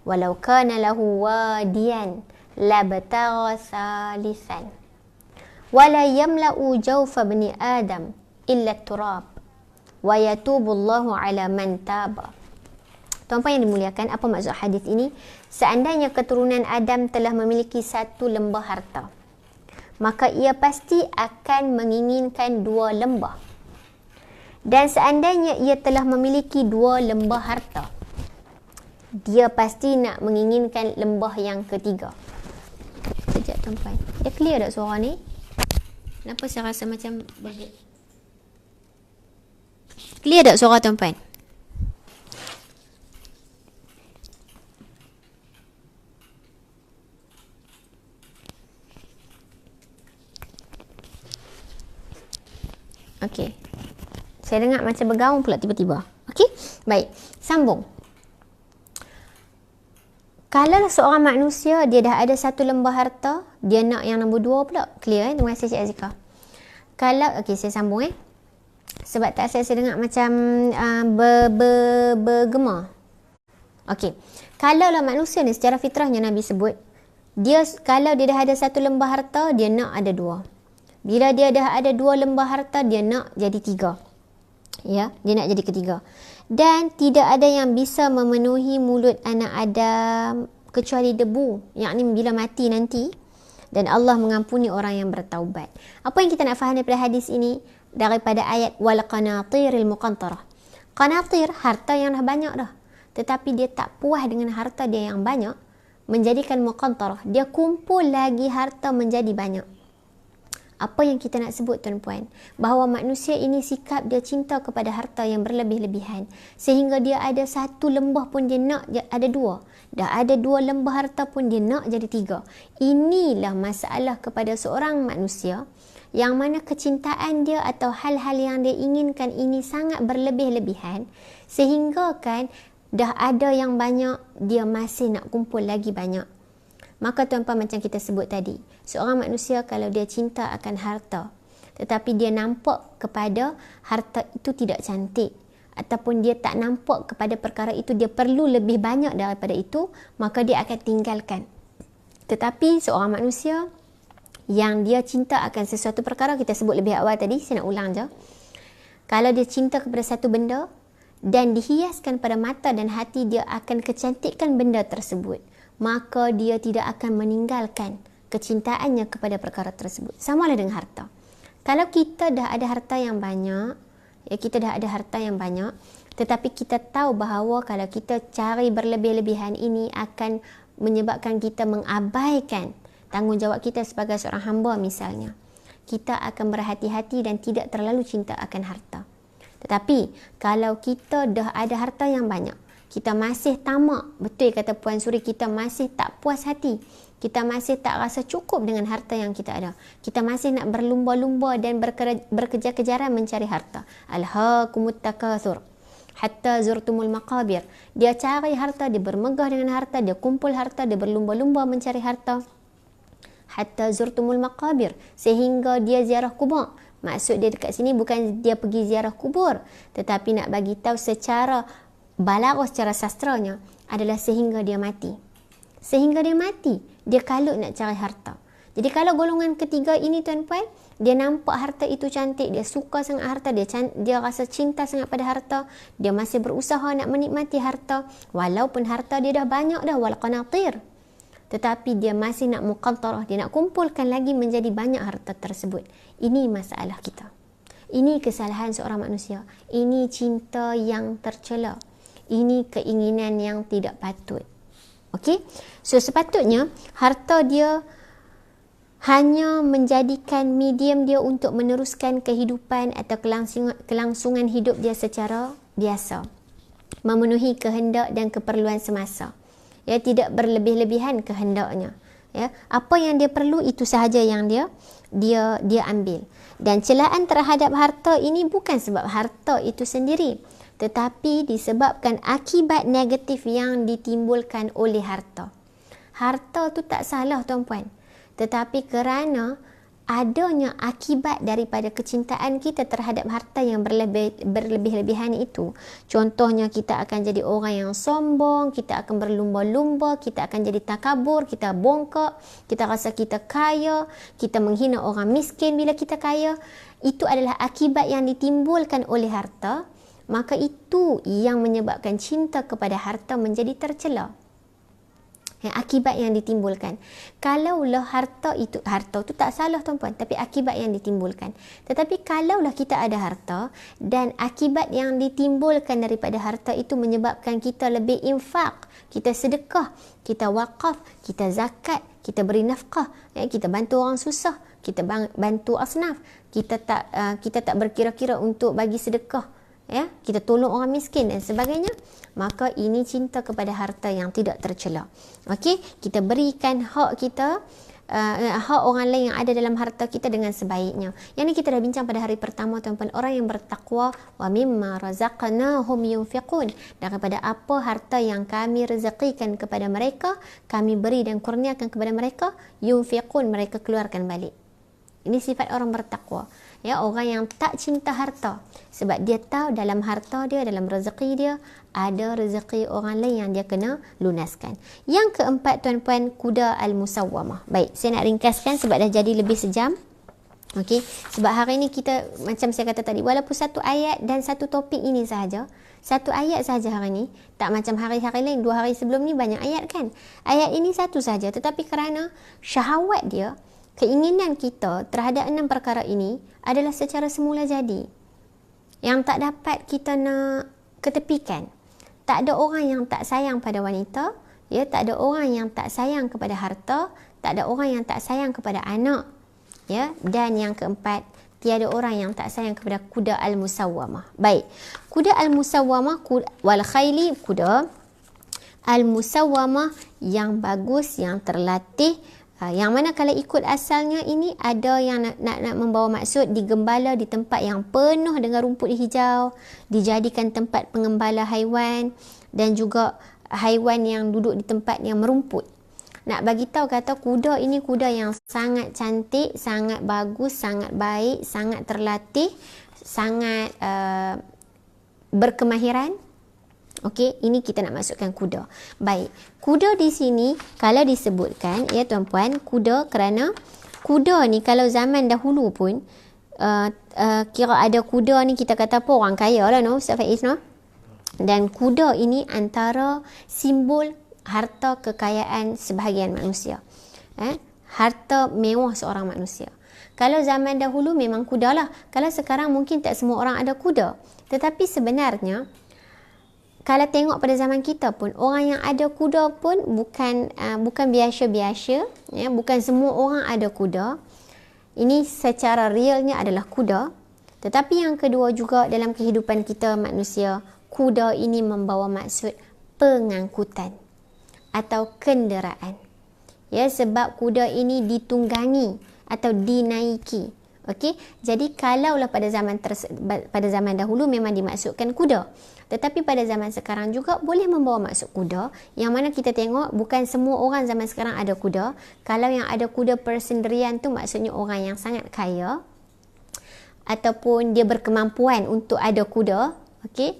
walau kana lahu wadiyan la batagha salisan, wala yamla'u jawfa bani adam illa turab, wa yatubu Allahu ala man taba." Tuan-puan yang dimuliakan, apa maksud hadis ini? Seandainya keturunan Adam telah memiliki satu lembah harta, maka ia pasti akan menginginkan dua lembah. Dan seandainya ia telah memiliki dua lembah harta, dia pasti nak menginginkan lembah yang ketiga. Sekejap tuan-puan, dia clear tak suara ni? Kenapa saya rasa macam clear tak suara tuan-puan? Okey. Saya dengar macam bergaung pula tiba-tiba. Okey? Baik. Sambung. Kalau seorang manusia, dia dah ada satu lembah harta, dia nak yang nombor dua pula. Clear Terima kasih Cik Azika. Kalau, okey, saya sambung sebab tak saya dengar macam bergema. Okey. Kalau lah manusia ni secara fitrahnya Nabi sebut, kalau dia dah ada satu lembah harta, dia nak ada dua. Bila dia dah ada dua lembah harta, dia nak jadi tiga. Ya, dia nak jadi ketiga. Dan tidak ada yang bisa memenuhi mulut anak Adam kecuali debu, yakni bila mati nanti. Dan Allah mengampuni orang yang bertaubat. Apa yang kita nak faham daripada hadis ini? Daripada ayat wal qanatiril muqantarah. Qanatir, harta yang dah banyak dah. Tetapi dia tak puas dengan harta dia yang banyak, menjadikan muqantarah, dia kumpul lagi harta menjadi banyak. Apa yang kita nak sebut tuan-puan? Bahawa manusia ini sikap dia cinta kepada harta yang berlebih-lebihan. Sehingga dia ada satu lembah pun dia nak ada dua. Dah ada dua lembah harta pun dia nak jadi tiga. Inilah masalah kepada seorang manusia yang mana kecintaan dia atau hal-hal yang dia inginkan ini sangat berlebih-lebihan. Sehingga kan dah ada yang banyak, dia masih nak kumpul lagi banyak. Maka tuan-puan macam kita sebut tadi, seorang manusia kalau dia cinta akan harta, tetapi dia nampak kepada harta itu tidak cantik, ataupun dia tak nampak kepada perkara itu dia perlu lebih banyak daripada itu, maka dia akan tinggalkan. Tetapi seorang manusia yang dia cinta akan sesuatu perkara, kita sebut lebih awal tadi, saya nak ulang je. Kalau dia cinta kepada satu benda dan dihiaskan pada mata dan hati, dia akan kecantikan benda tersebut, maka dia tidak akan meninggalkan kecintaannya kepada perkara tersebut. Samalah dengan harta. Kalau kita dah ada harta yang banyak, tetapi kita tahu bahawa kalau kita cari berlebih-lebihan ini akan menyebabkan kita mengabaikan tanggungjawab kita sebagai seorang hamba misalnya. Kita akan berhati-hati dan tidak terlalu cinta akan harta. Tetapi kalau kita dah ada harta yang banyak, kita masih tamak, betul kata Puan Suri, kita masih tak puas hati, kita masih tak rasa cukup dengan harta yang kita ada, kita masih nak berlumba-lumba dan berkejar-kejaran mencari harta. Alhaakumut takatsur hatta zurtumul maqabir. Dia cari harta, dia bermegah dengan harta, dia kumpul harta, dia berlumba-lumba mencari harta. Hatta zurtumul maqabir, sehingga dia ziarah kubur. Maksud dia dekat sini bukan dia pergi ziarah kubur, tetapi nak bagi tahu secara balaghah, secara sastranya adalah sehingga dia mati. Sehingga dia mati, dia kalut nak cari harta. Jadi kalau golongan ketiga ini tuan-puan, dia nampak harta itu cantik, dia suka sangat harta, dia rasa cinta sangat pada harta, dia masih berusaha nak menikmati harta, walaupun harta dia dah banyak dah, wal qanatir, tetapi dia masih nak muqantarah, dia nak kumpulkan lagi menjadi banyak harta tersebut. Ini masalah kita. Ini kesalahan seorang manusia. Ini cinta yang tercela. Ini keinginan yang tidak patut. Okey? So sepatutnya harta dia hanya menjadikan medium dia untuk meneruskan kehidupan atau kelangsungan hidup dia secara biasa. Memenuhi kehendak dan keperluan semasa. Ya, tidak berlebih-lebihan kehendaknya. Ya, apa yang dia perlu itu sahaja yang dia ambil. Dan celaan terhadap harta ini bukan sebab harta itu sendiri, tetapi disebabkan akibat negatif yang ditimbulkan oleh harta. Harta tu tak salah tuan-puan, tetapi kerana adanya akibat daripada kecintaan kita terhadap harta yang berlebih-lebihan itu. Contohnya kita akan jadi orang yang sombong, kita akan berlumba-lumba, kita akan jadi takabur, kita bongkak, kita rasa kita kaya, kita menghina orang miskin bila kita kaya. Itu adalah akibat yang ditimbulkan oleh harta. Maka itu yang menyebabkan cinta kepada harta menjadi tercela. Akibat yang ditimbulkan. Kalaulah harta itu tak salah tuan-puan, tapi akibat yang ditimbulkan. Tetapi kalaulah kita ada harta dan akibat yang ditimbulkan daripada harta itu menyebabkan kita lebih infak, kita sedekah, kita wakaf, kita zakat, kita beri nafkah, kita bantu orang susah, kita bantu asnaf, kita tak berkira-kira untuk bagi sedekah, ya, kita tolong orang miskin dan sebagainya, maka ini cinta kepada harta yang tidak tercela. Okey, kita berikan hak kita, hak orang lain yang ada dalam harta kita dengan sebaiknya. Yang ni kita dah bincang pada hari pertama tuan-tuan, orang yang bertakwa, wa mimma razaqnahum yunfiqun, daripada apa harta yang kami rezekikan kepada mereka, kami beri dan kurniakan kepada mereka, yunfiqun, mereka keluarkan balik. Ini sifat orang bertakwa. Ya, orang yang tak cinta harta, sebab dia tahu dalam harta dia, dalam rezeki dia, ada rezeki orang lain yang dia kena lunaskan. Yang keempat tuan-puan, kuda al-musawwamah. Baik, saya nak ringkaskan sebab dah jadi lebih sejam. Okey, sebab hari ini kita, macam saya kata tadi, walaupun satu ayat dan satu topik ini sahaja, satu ayat sahaja hari ini, tak macam hari-hari lain, 2 hari sebelum ni banyak ayat kan. Ayat ini satu sahaja, tetapi kerana syahwat dia, keinginan kita terhadap 6 perkara ini adalah secara semula jadi, yang tak dapat kita nak ketepikan. Tak ada orang yang tak sayang pada wanita, Ya, tak ada orang yang tak sayang kepada harta, tak ada orang yang tak sayang kepada anak. Ya, dan yang keempat, tiada orang yang tak sayang kepada kuda al-musawwamah. Baik. Kuda al-musawwamah wal khayli, kuda al-musawwamah yang bagus, yang terlatih, yang mana kalau ikut asalnya ini ada yang nak membawa maksud digembala di tempat yang penuh dengan rumput hijau, dijadikan tempat pengembala haiwan dan juga haiwan yang duduk di tempat yang merumput. Nak bagi tahu kata kuda ini kuda yang sangat cantik, sangat bagus, sangat baik, sangat terlatih, sangat berkemahiran. Okey, ini kita nak masukkan kuda. Baik, kuda di sini kalau disebutkan, ya tuan-puan, kuda kerana kuda ni kalau zaman dahulu pun kira ada kuda ni kita kata apa, orang kaya lah, no Ustaz Faiz, no? Dan kuda ini antara simbol harta kekayaan sebahagian manusia. Harta mewah seorang manusia. Kalau zaman dahulu memang kuda lah. Kalau sekarang mungkin tak semua orang ada kuda. Tetapi sebenarnya kalau tengok pada zaman kita pun, orang yang ada kuda pun bukan biasa-biasa, ya, bukan semua orang ada kuda. Ini secara realnya adalah kuda. Tetapi yang kedua juga dalam kehidupan kita manusia, kuda ini membawa maksud pengangkutan atau kenderaan. Ya, sebab kuda ini ditunggangi atau dinaiki. Okey, jadi kalaulah pada zaman dahulu memang dimaksudkan kuda. Tetapi pada zaman sekarang juga boleh membawa maksud kuda, yang mana kita tengok bukan semua orang zaman sekarang ada kuda. Kalau yang ada kuda persendirian tu maksudnya orang yang sangat kaya ataupun dia berkemampuan untuk ada kuda. Okey,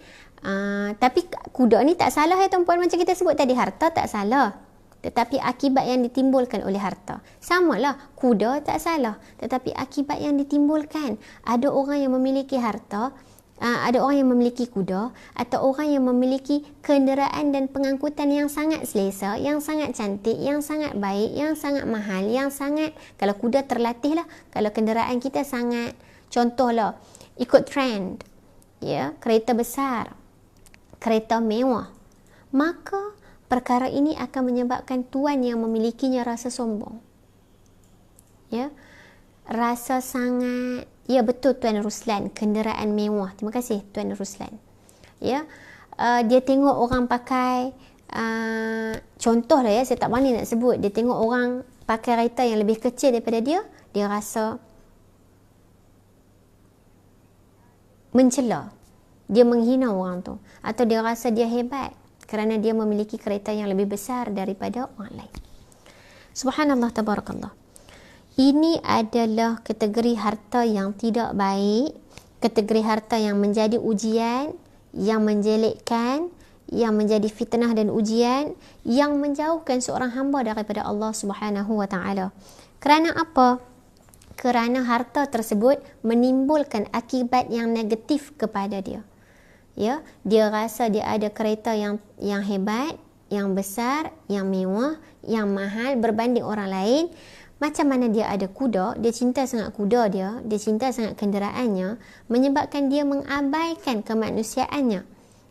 tapi kuda ni tak salah ya tuan-puan, macam kita sebut tadi, harta tak salah. Tetapi akibat yang ditimbulkan oleh harta. Samalah, kuda tak salah. Tetapi akibat yang ditimbulkan. Ada orang yang memiliki harta, ada orang yang memiliki kuda, atau orang yang memiliki kenderaan dan pengangkutan yang sangat selesa, yang sangat cantik, yang sangat baik, yang sangat mahal, yang sangat, kalau kuda terlatih lah, kalau kenderaan kita sangat, contohlah, ikut trend, ya, kereta besar, kereta mewah, maka perkara ini akan menyebabkan tuan yang memilikinya rasa sombong. Ya, rasa sangat, ya betul Tuan Ruslan, kenderaan mewah. Terima kasih Tuan Ruslan. Ya, dia tengok orang pakai, contoh lah ya, saya tak berani nak sebut, dia tengok orang pakai kereta yang lebih kecil daripada dia, dia rasa mencela, dia menghina orang tu, atau dia rasa dia hebat kerana dia memiliki kereta yang lebih besar daripada orang lain. Subhanallah, tabarakallah. Ini adalah kategori harta yang tidak baik, kategori harta yang menjadi ujian, yang menjelekkan, yang menjadi fitnah dan ujian, yang menjauhkan seorang hamba daripada Allah Subhanahu wa taala. Kerana apa? Kerana harta tersebut menimbulkan akibat yang negatif kepada dia. Ya, dia rasa dia ada kereta yang hebat, yang besar, yang mewah, yang mahal berbanding orang lain. Macam mana dia ada kuda, dia cinta sangat kuda dia cinta sangat kenderaannya, menyebabkan dia mengabaikan kemanusiaannya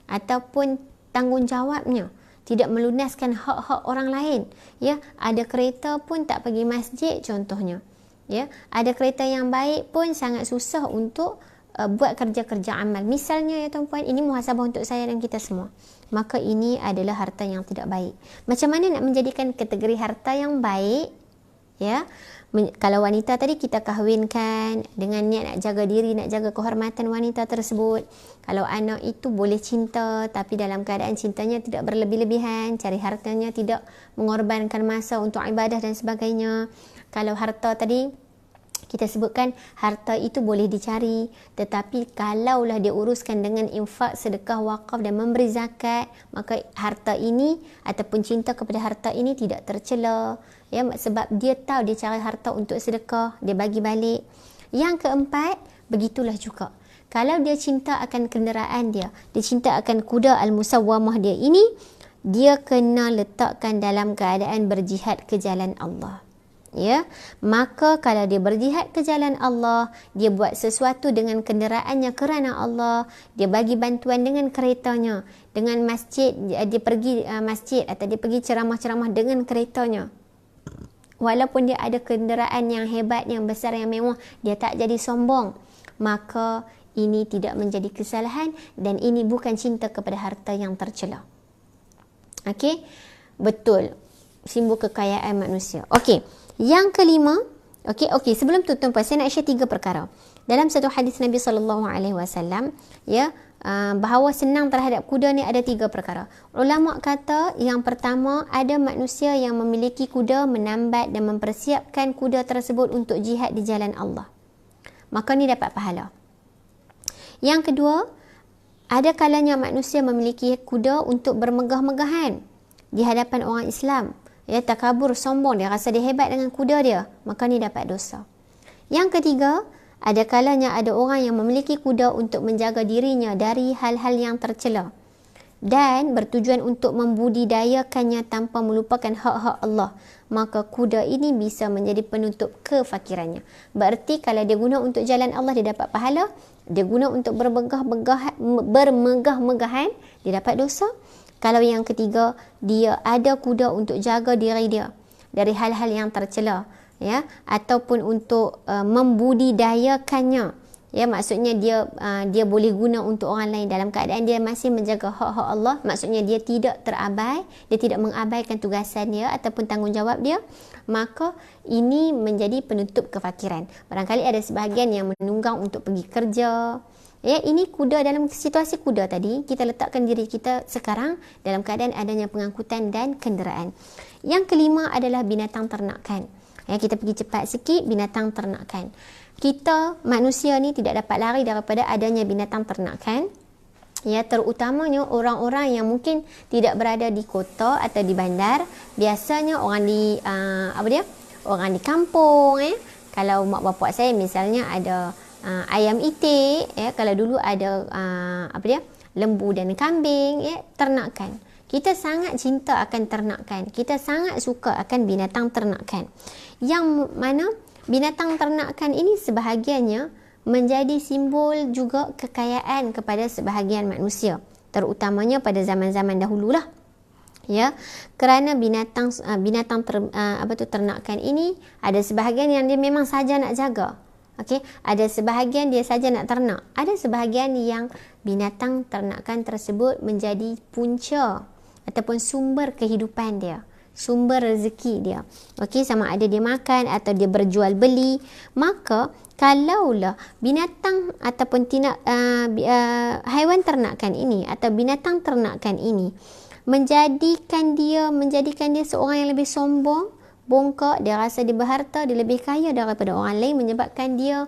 ataupun tanggungjawabnya, tidak melunaskan hak-hak orang lain. Ya, ada kereta pun tak pergi masjid contohnya. Ya, ada kereta yang baik pun sangat susah untuk buat kerja-kerja amal. Misalnya ya tuan-puan, ini muhasabah untuk saya dan kita semua. Maka ini adalah harta yang tidak baik. Macam mana nak menjadikan kategori harta yang baik? Ya, kalau wanita tadi kita kahwinkan dengan niat nak jaga diri, nak jaga kehormatan wanita tersebut. Kalau anak itu boleh cinta, tapi dalam keadaan cintanya tidak berlebih-lebihan, cari hartanya tidak mengorbankan masa untuk ibadah dan sebagainya. Kalau harta tadi kita sebutkan, harta itu boleh dicari, tetapi kalaulah dia uruskan dengan infak, sedekah, wakaf dan memberi zakat, maka harta ini ataupun cinta kepada harta ini tidak tercela. Ya, sebab dia tahu dia cari harta untuk sedekah, dia bagi balik. Yang keempat, begitulah juga. Kalau dia cinta akan kenderaan dia cinta akan kuda al-musawwamah dia ini, dia kena letakkan dalam keadaan berjihad ke jalan Allah. Ya, maka kalau dia berjihad ke jalan Allah, dia buat sesuatu dengan kenderaannya kerana Allah, dia bagi bantuan dengan keretanya, dengan masjid, dia pergi masjid atau dia pergi ceramah-ceramah dengan keretanya. Walaupun dia ada kenderaan yang hebat, yang besar, yang mewah, dia tak jadi sombong. Maka ini tidak menjadi kesalahan dan ini bukan cinta kepada harta yang tercela. Okey? Betul. Simbol kekayaan manusia. Okey. Yang kelima, okey, sebelum tu tuan-tuan, saya nak share 3 perkara. Dalam satu hadis Nabi SAW, ya, bahawa senang terhadap kuda ni ada 3 perkara. Ulama kata yang pertama, ada manusia yang memiliki kuda, menambat dan mempersiapkan kuda tersebut untuk jihad di jalan Allah. Maka ni dapat pahala. Yang kedua, ada kalanya manusia memiliki kuda untuk bermegah-megahan di hadapan orang Islam. Ya, takabur, sombong, dia rasa dia hebat dengan kuda dia, maka ni dapat dosa. Yang ketiga, ada kalanya ada orang yang memiliki kuda untuk menjaga dirinya dari hal-hal yang tercela dan bertujuan untuk membudidayakannya tanpa melupakan hak-hak Allah, maka kuda ini bisa menjadi penutup kefakirannya. Berarti kalau dia guna untuk jalan Allah, dia dapat pahala. Dia guna untuk bermegah-megahan, dia dapat dosa. Kalau yang ketiga, dia ada kuda untuk jaga diri dia dari hal-hal yang tercela, ya, ataupun untuk membudidayakannya. Ya, maksudnya dia boleh guna untuk orang lain dalam keadaan dia masih menjaga hak-hak Allah. Maksudnya dia tidak terabai, dia tidak mengabaikan tugasan dia ataupun tanggungjawab dia. Maka ini menjadi penutup kefakiran. Barangkali ada sebahagian yang menunggang untuk pergi kerja. Ya, ini kuda, dalam situasi kuda tadi, kita letakkan diri kita sekarang dalam keadaan adanya pengangkutan dan kenderaan. Yang kelima adalah binatang ternakan. Ya, kita pergi cepat sikit, binatang ternakan. Kita manusia ni tidak dapat lari daripada adanya binatang ternakan. Ya, terutamanya orang-orang yang mungkin tidak berada di kota atau di bandar. Biasanya orang di orang di kampung. Kalau mak bapak saya misalnya ada ayam itik, ya, kalau dulu ada lembu dan kambing, ya, ternakan. Kita sangat cinta akan ternakan. Kita sangat suka akan binatang ternakan. Yang mana binatang ternakan ini sebahagiannya menjadi simbol juga kekayaan kepada sebahagian manusia, terutamanya pada zaman-zaman dahululah. Ya, kerana ternakan ini ada sebahagian yang dia memang saja nak jaga. Okey, ada sebahagian dia saja nak ternak. Ada sebahagian yang binatang ternakan tersebut menjadi punca ataupun sumber kehidupan dia, sumber rezeki dia. Okey, sama ada dia makan atau dia berjual beli. Maka kalaulah binatang ataupun haiwan ternakan ini atau binatang ternakan ini menjadikan dia seorang yang lebih sombong, bongkak, dia rasa dia berharta, dia lebih kaya daripada orang lain, menyebabkan dia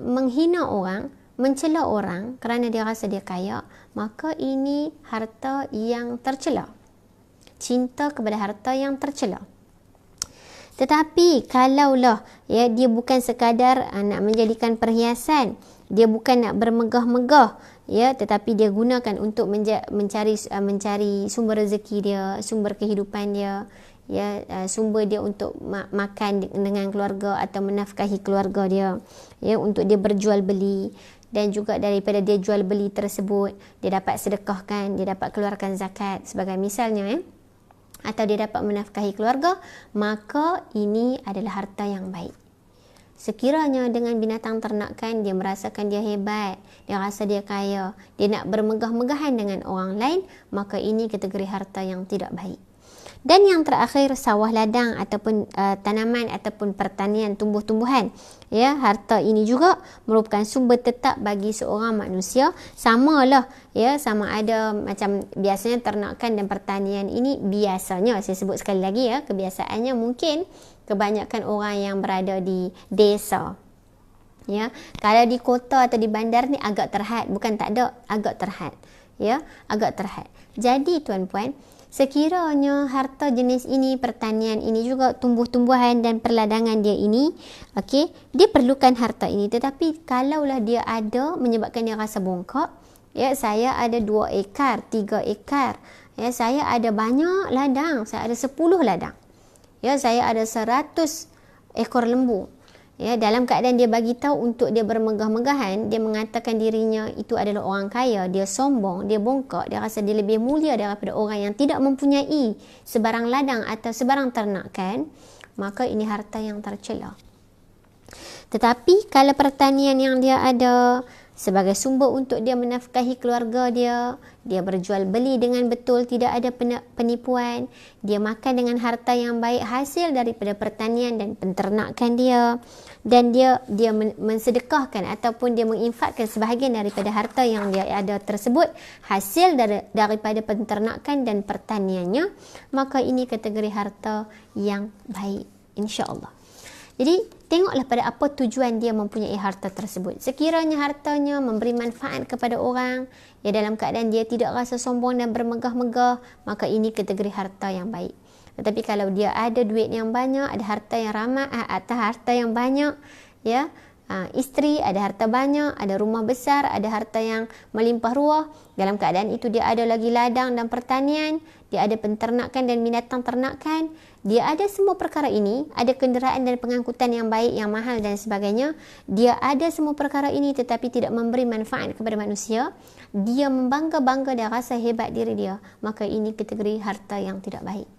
menghina orang, mencela orang kerana dia rasa dia kaya, maka ini harta yang tercela. Cinta kepada harta yang tercela. Tetapi kalaulah, ya, dia bukan sekadar nak menjadikan perhiasan, dia bukan nak bermegah-megah, ya, tetapi dia gunakan untuk mencari sumber rezeki dia, sumber kehidupan dia, ya, sumber dia untuk makan dengan keluarga atau menafkahi keluarga dia, ya, untuk dia berjual beli, dan juga daripada dia jual beli tersebut dia dapat sedekahkan, dia dapat keluarkan zakat sebagai misalnya, atau dia dapat menafkahi keluarga, maka ini adalah harta yang baik. Sekiranya dengan binatang ternakan dia merasakan dia hebat, dia rasa dia kaya, dia nak bermegah-megahan dengan orang lain, maka ini kategori harta yang tidak baik. Dan yang terakhir, sawah ladang ataupun tanaman ataupun pertanian tumbuh-tumbuhan. Ya, harta ini juga merupakan sumber tetap bagi seorang manusia. Samalah, ya, sama ada macam biasanya ternakan dan pertanian ini biasanya, saya sebut sekali lagi, ya, kebiasaannya mungkin kebanyakan orang yang berada di desa. Ya, kalau di kota atau di bandar ni agak terhad, bukan tak ada, agak terhad. Ya, agak terhad. Jadi tuan-puan, sekiranya harta jenis ini, pertanian ini juga, tumbuh-tumbuhan dan perladangan dia ini, okey, dia perlukan harta ini. Tetapi kalaulah dia ada menyebabkan dia rasa bongkak, ya, saya ada 2 ekar, 3 ekar, ya, saya ada banyak ladang, saya ada 10 ladang. Ya, saya ada 100 ekor lembu. Ya, dalam keadaan dia bagi tahu untuk dia bermegah-megahan, dia mengatakan dirinya itu adalah orang kaya, dia sombong, dia bongkak, dia rasa dia lebih mulia daripada orang yang tidak mempunyai sebarang ladang atau sebarang ternakan, maka ini harta yang tercela. Tetapi kalau pertanian yang dia ada sebagai sumber untuk dia menafkahi keluarga dia, dia berjual beli dengan betul, tidak ada penipuan, dia makan dengan harta yang baik hasil daripada pertanian dan penternakan dia, dan dia mensedekahkan ataupun dia menginfakkan sebahagian daripada harta yang dia ada tersebut hasil daripada penternakan dan pertaniannya, maka ini kategori harta yang baik, insya-Allah. Jadi tengoklah pada apa tujuan dia mempunyai harta tersebut. Sekiranya hartanya memberi manfaat kepada orang, ya dalam keadaan dia tidak rasa sombong dan bermegah-megah, maka ini kategori harta yang baik. Tetapi kalau dia ada duit yang banyak, ada harta yang ramai, atau harta yang banyak, ya, isteri, ada harta banyak, ada rumah besar, ada harta yang melimpah ruah, dalam keadaan itu dia ada lagi ladang dan pertanian, dia ada penternakan dan binatang ternakan, dia ada semua perkara ini, ada kenderaan dan pengangkutan yang baik, yang mahal dan sebagainya, dia ada semua perkara ini tetapi tidak memberi manfaat kepada manusia, dia membangga-bangga dan rasa hebat diri dia, maka ini kategori harta yang tidak baik.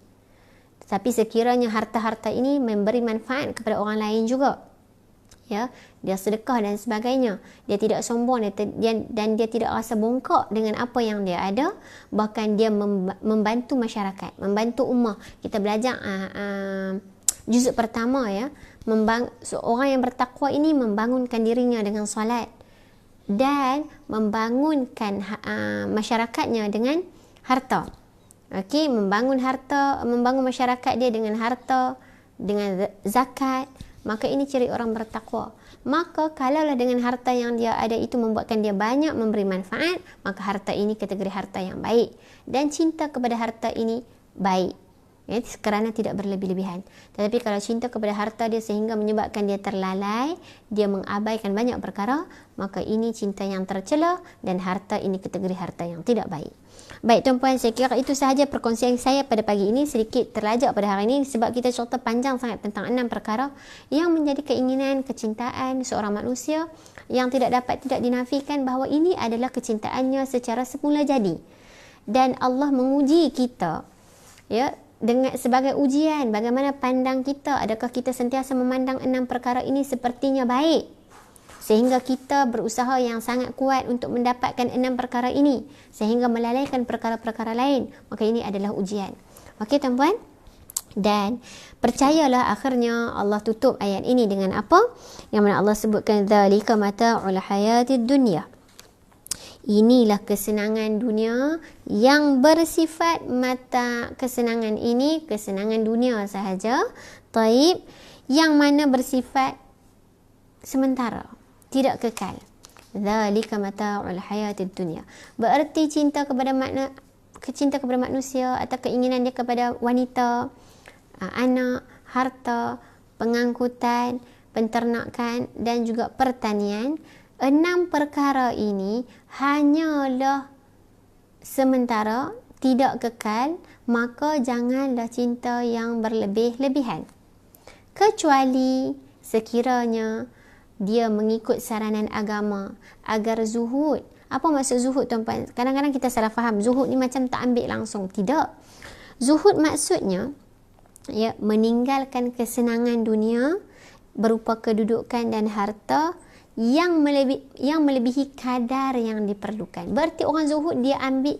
Tetapi sekiranya harta-harta ini memberi manfaat kepada orang lain juga, ya, dia sedekah dan sebagainya, dia tidak sombong dan dia tidak rasa bongkak dengan apa yang dia ada, bahkan dia membantu masyarakat, membantu ummah. Kita belajar juzuk pertama, ya, seorang yang bertakwa ini membangunkan dirinya dengan solat dan membangunkan masyarakatnya dengan harta. Okey, membangun masyarakat dia dengan harta, dengan zakat. Maka ini ciri orang bertakwa. Maka kalaulah dengan harta yang dia ada itu membuatkan dia banyak memberi manfaat, maka harta ini kategori harta yang baik. Dan cinta kepada harta ini baik, ya, kerana tidak berlebih-lebihan. Tetapi kalau cinta kepada harta dia sehingga menyebabkan dia terlalai, dia mengabaikan banyak perkara, maka ini cinta yang tercela dan harta ini kategori harta yang tidak baik. Baik tuan-puan, saya kira itu sahaja perkongsian saya pada pagi ini, sedikit terlajak pada hari ini sebab kita cerita panjang sangat tentang 6 perkara yang menjadi keinginan, kecintaan seorang manusia yang tidak dinafikan bahawa ini adalah kecintaannya secara semula jadi. Dan Allah menguji kita, ya, dengan sebagai ujian bagaimana pandang kita, adakah kita sentiasa memandang 6 perkara ini sepertinya baik sehingga kita berusaha yang sangat kuat untuk mendapatkan 6 perkara ini sehingga melalaikan perkara-perkara lain, maka ini adalah ujian. Okey tuan-puan, dan percayalah akhirnya Allah tutup ayat ini dengan apa? Yang mana Allah sebutkan dzalika mata'ul hayatid dunya. Inilah kesenangan dunia yang bersifat mata. Kesenangan ini kesenangan dunia sahaja, taib, yang mana bersifat sementara, tidak kekal. Dzalika mata'ul hayatid dunya. Bererti cinta kepada manusia atau keinginan dia kepada wanita, anak, harta, pengangkutan, penternakan dan juga pertanian. 6 perkara ini hanyalah sementara, tidak kekal, maka janganlah cinta yang berlebih-lebihan. Kecuali sekiranya dia mengikut saranan agama agar zuhud. Apa maksud zuhud tuan-puan? Kadang-kadang kita salah faham, zuhud ni macam tak ambil langsung. Tidak. Zuhud maksudnya, ya, meninggalkan kesenangan dunia berupa kedudukan dan harta yang melebihi kadar yang diperlukan. Berarti orang zuhud dia ambil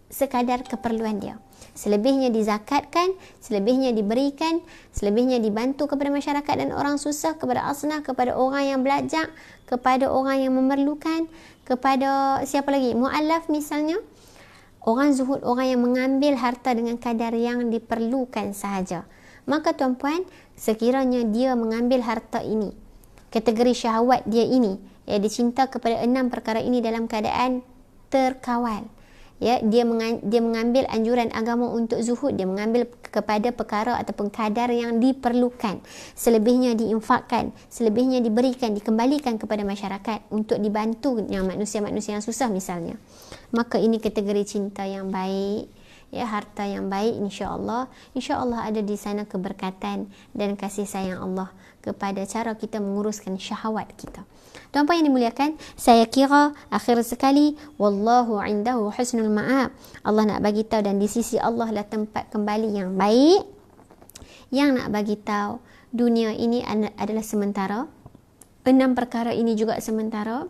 sekadar keperluan dia. Selebihnya dizakatkan, selebihnya diberikan, selebihnya dibantu kepada masyarakat dan orang susah, kepada asnaf, kepada orang yang belajar, kepada orang yang memerlukan, kepada siapa lagi? Mu'allaf misalnya. Orang zuhud, orang yang mengambil harta dengan kadar yang diperlukan sahaja. Maka tuan-puan, sekiranya dia mengambil harta ini, kategori syahwat dia ini, ya, dia cinta kepada 6 perkara ini dalam keadaan terkawal, ya, dia mengambil anjuran agama untuk zuhud, dia mengambil kepada perkara ataupun kadar yang diperlukan, selebihnya diinfakkan, selebihnya diberikan, dikembalikan kepada masyarakat untuk dibantu yang manusia-manusia yang susah misalnya, maka ini kategori cinta yang baik, ya, harta yang baik, insya-Allah ada di sana keberkatan dan kasih sayang Allah kepada cara kita menguruskan syahwat kita. Tuan-puan yang dimuliakan, saya kira akhir sekali, wallahu indahu husnul ma'ab. Allah nak bagi tahu, dan di sisi Allah lah tempat kembali yang baik. Yang nak bagi tahu dunia ini adalah sementara. 6 perkara ini juga sementara.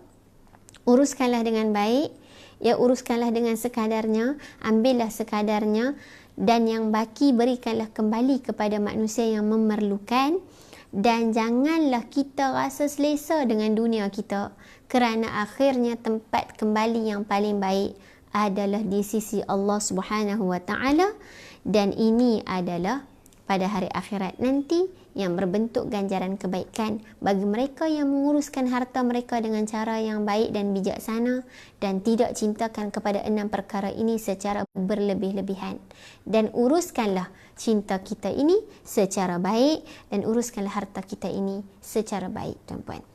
Uruskanlah dengan baik, ya, uruskanlah dengan sekadarnya, ambillah sekadarnya, dan yang baki berikanlah kembali kepada manusia yang memerlukan. Dan janganlah kita rasa selesa dengan dunia kita, kerana akhirnya tempat kembali yang paling baik adalah di sisi Allah Subhanahu wa taala, dan ini adalah pada hari akhirat nanti yang berbentuk ganjaran kebaikan bagi mereka yang menguruskan harta mereka dengan cara yang baik dan bijaksana, dan tidak cintakan kepada 6 perkara ini secara berlebih-lebihan. Dan uruskanlah cinta kita ini secara baik, dan uruskanlah harta kita ini secara baik, tuan-puan.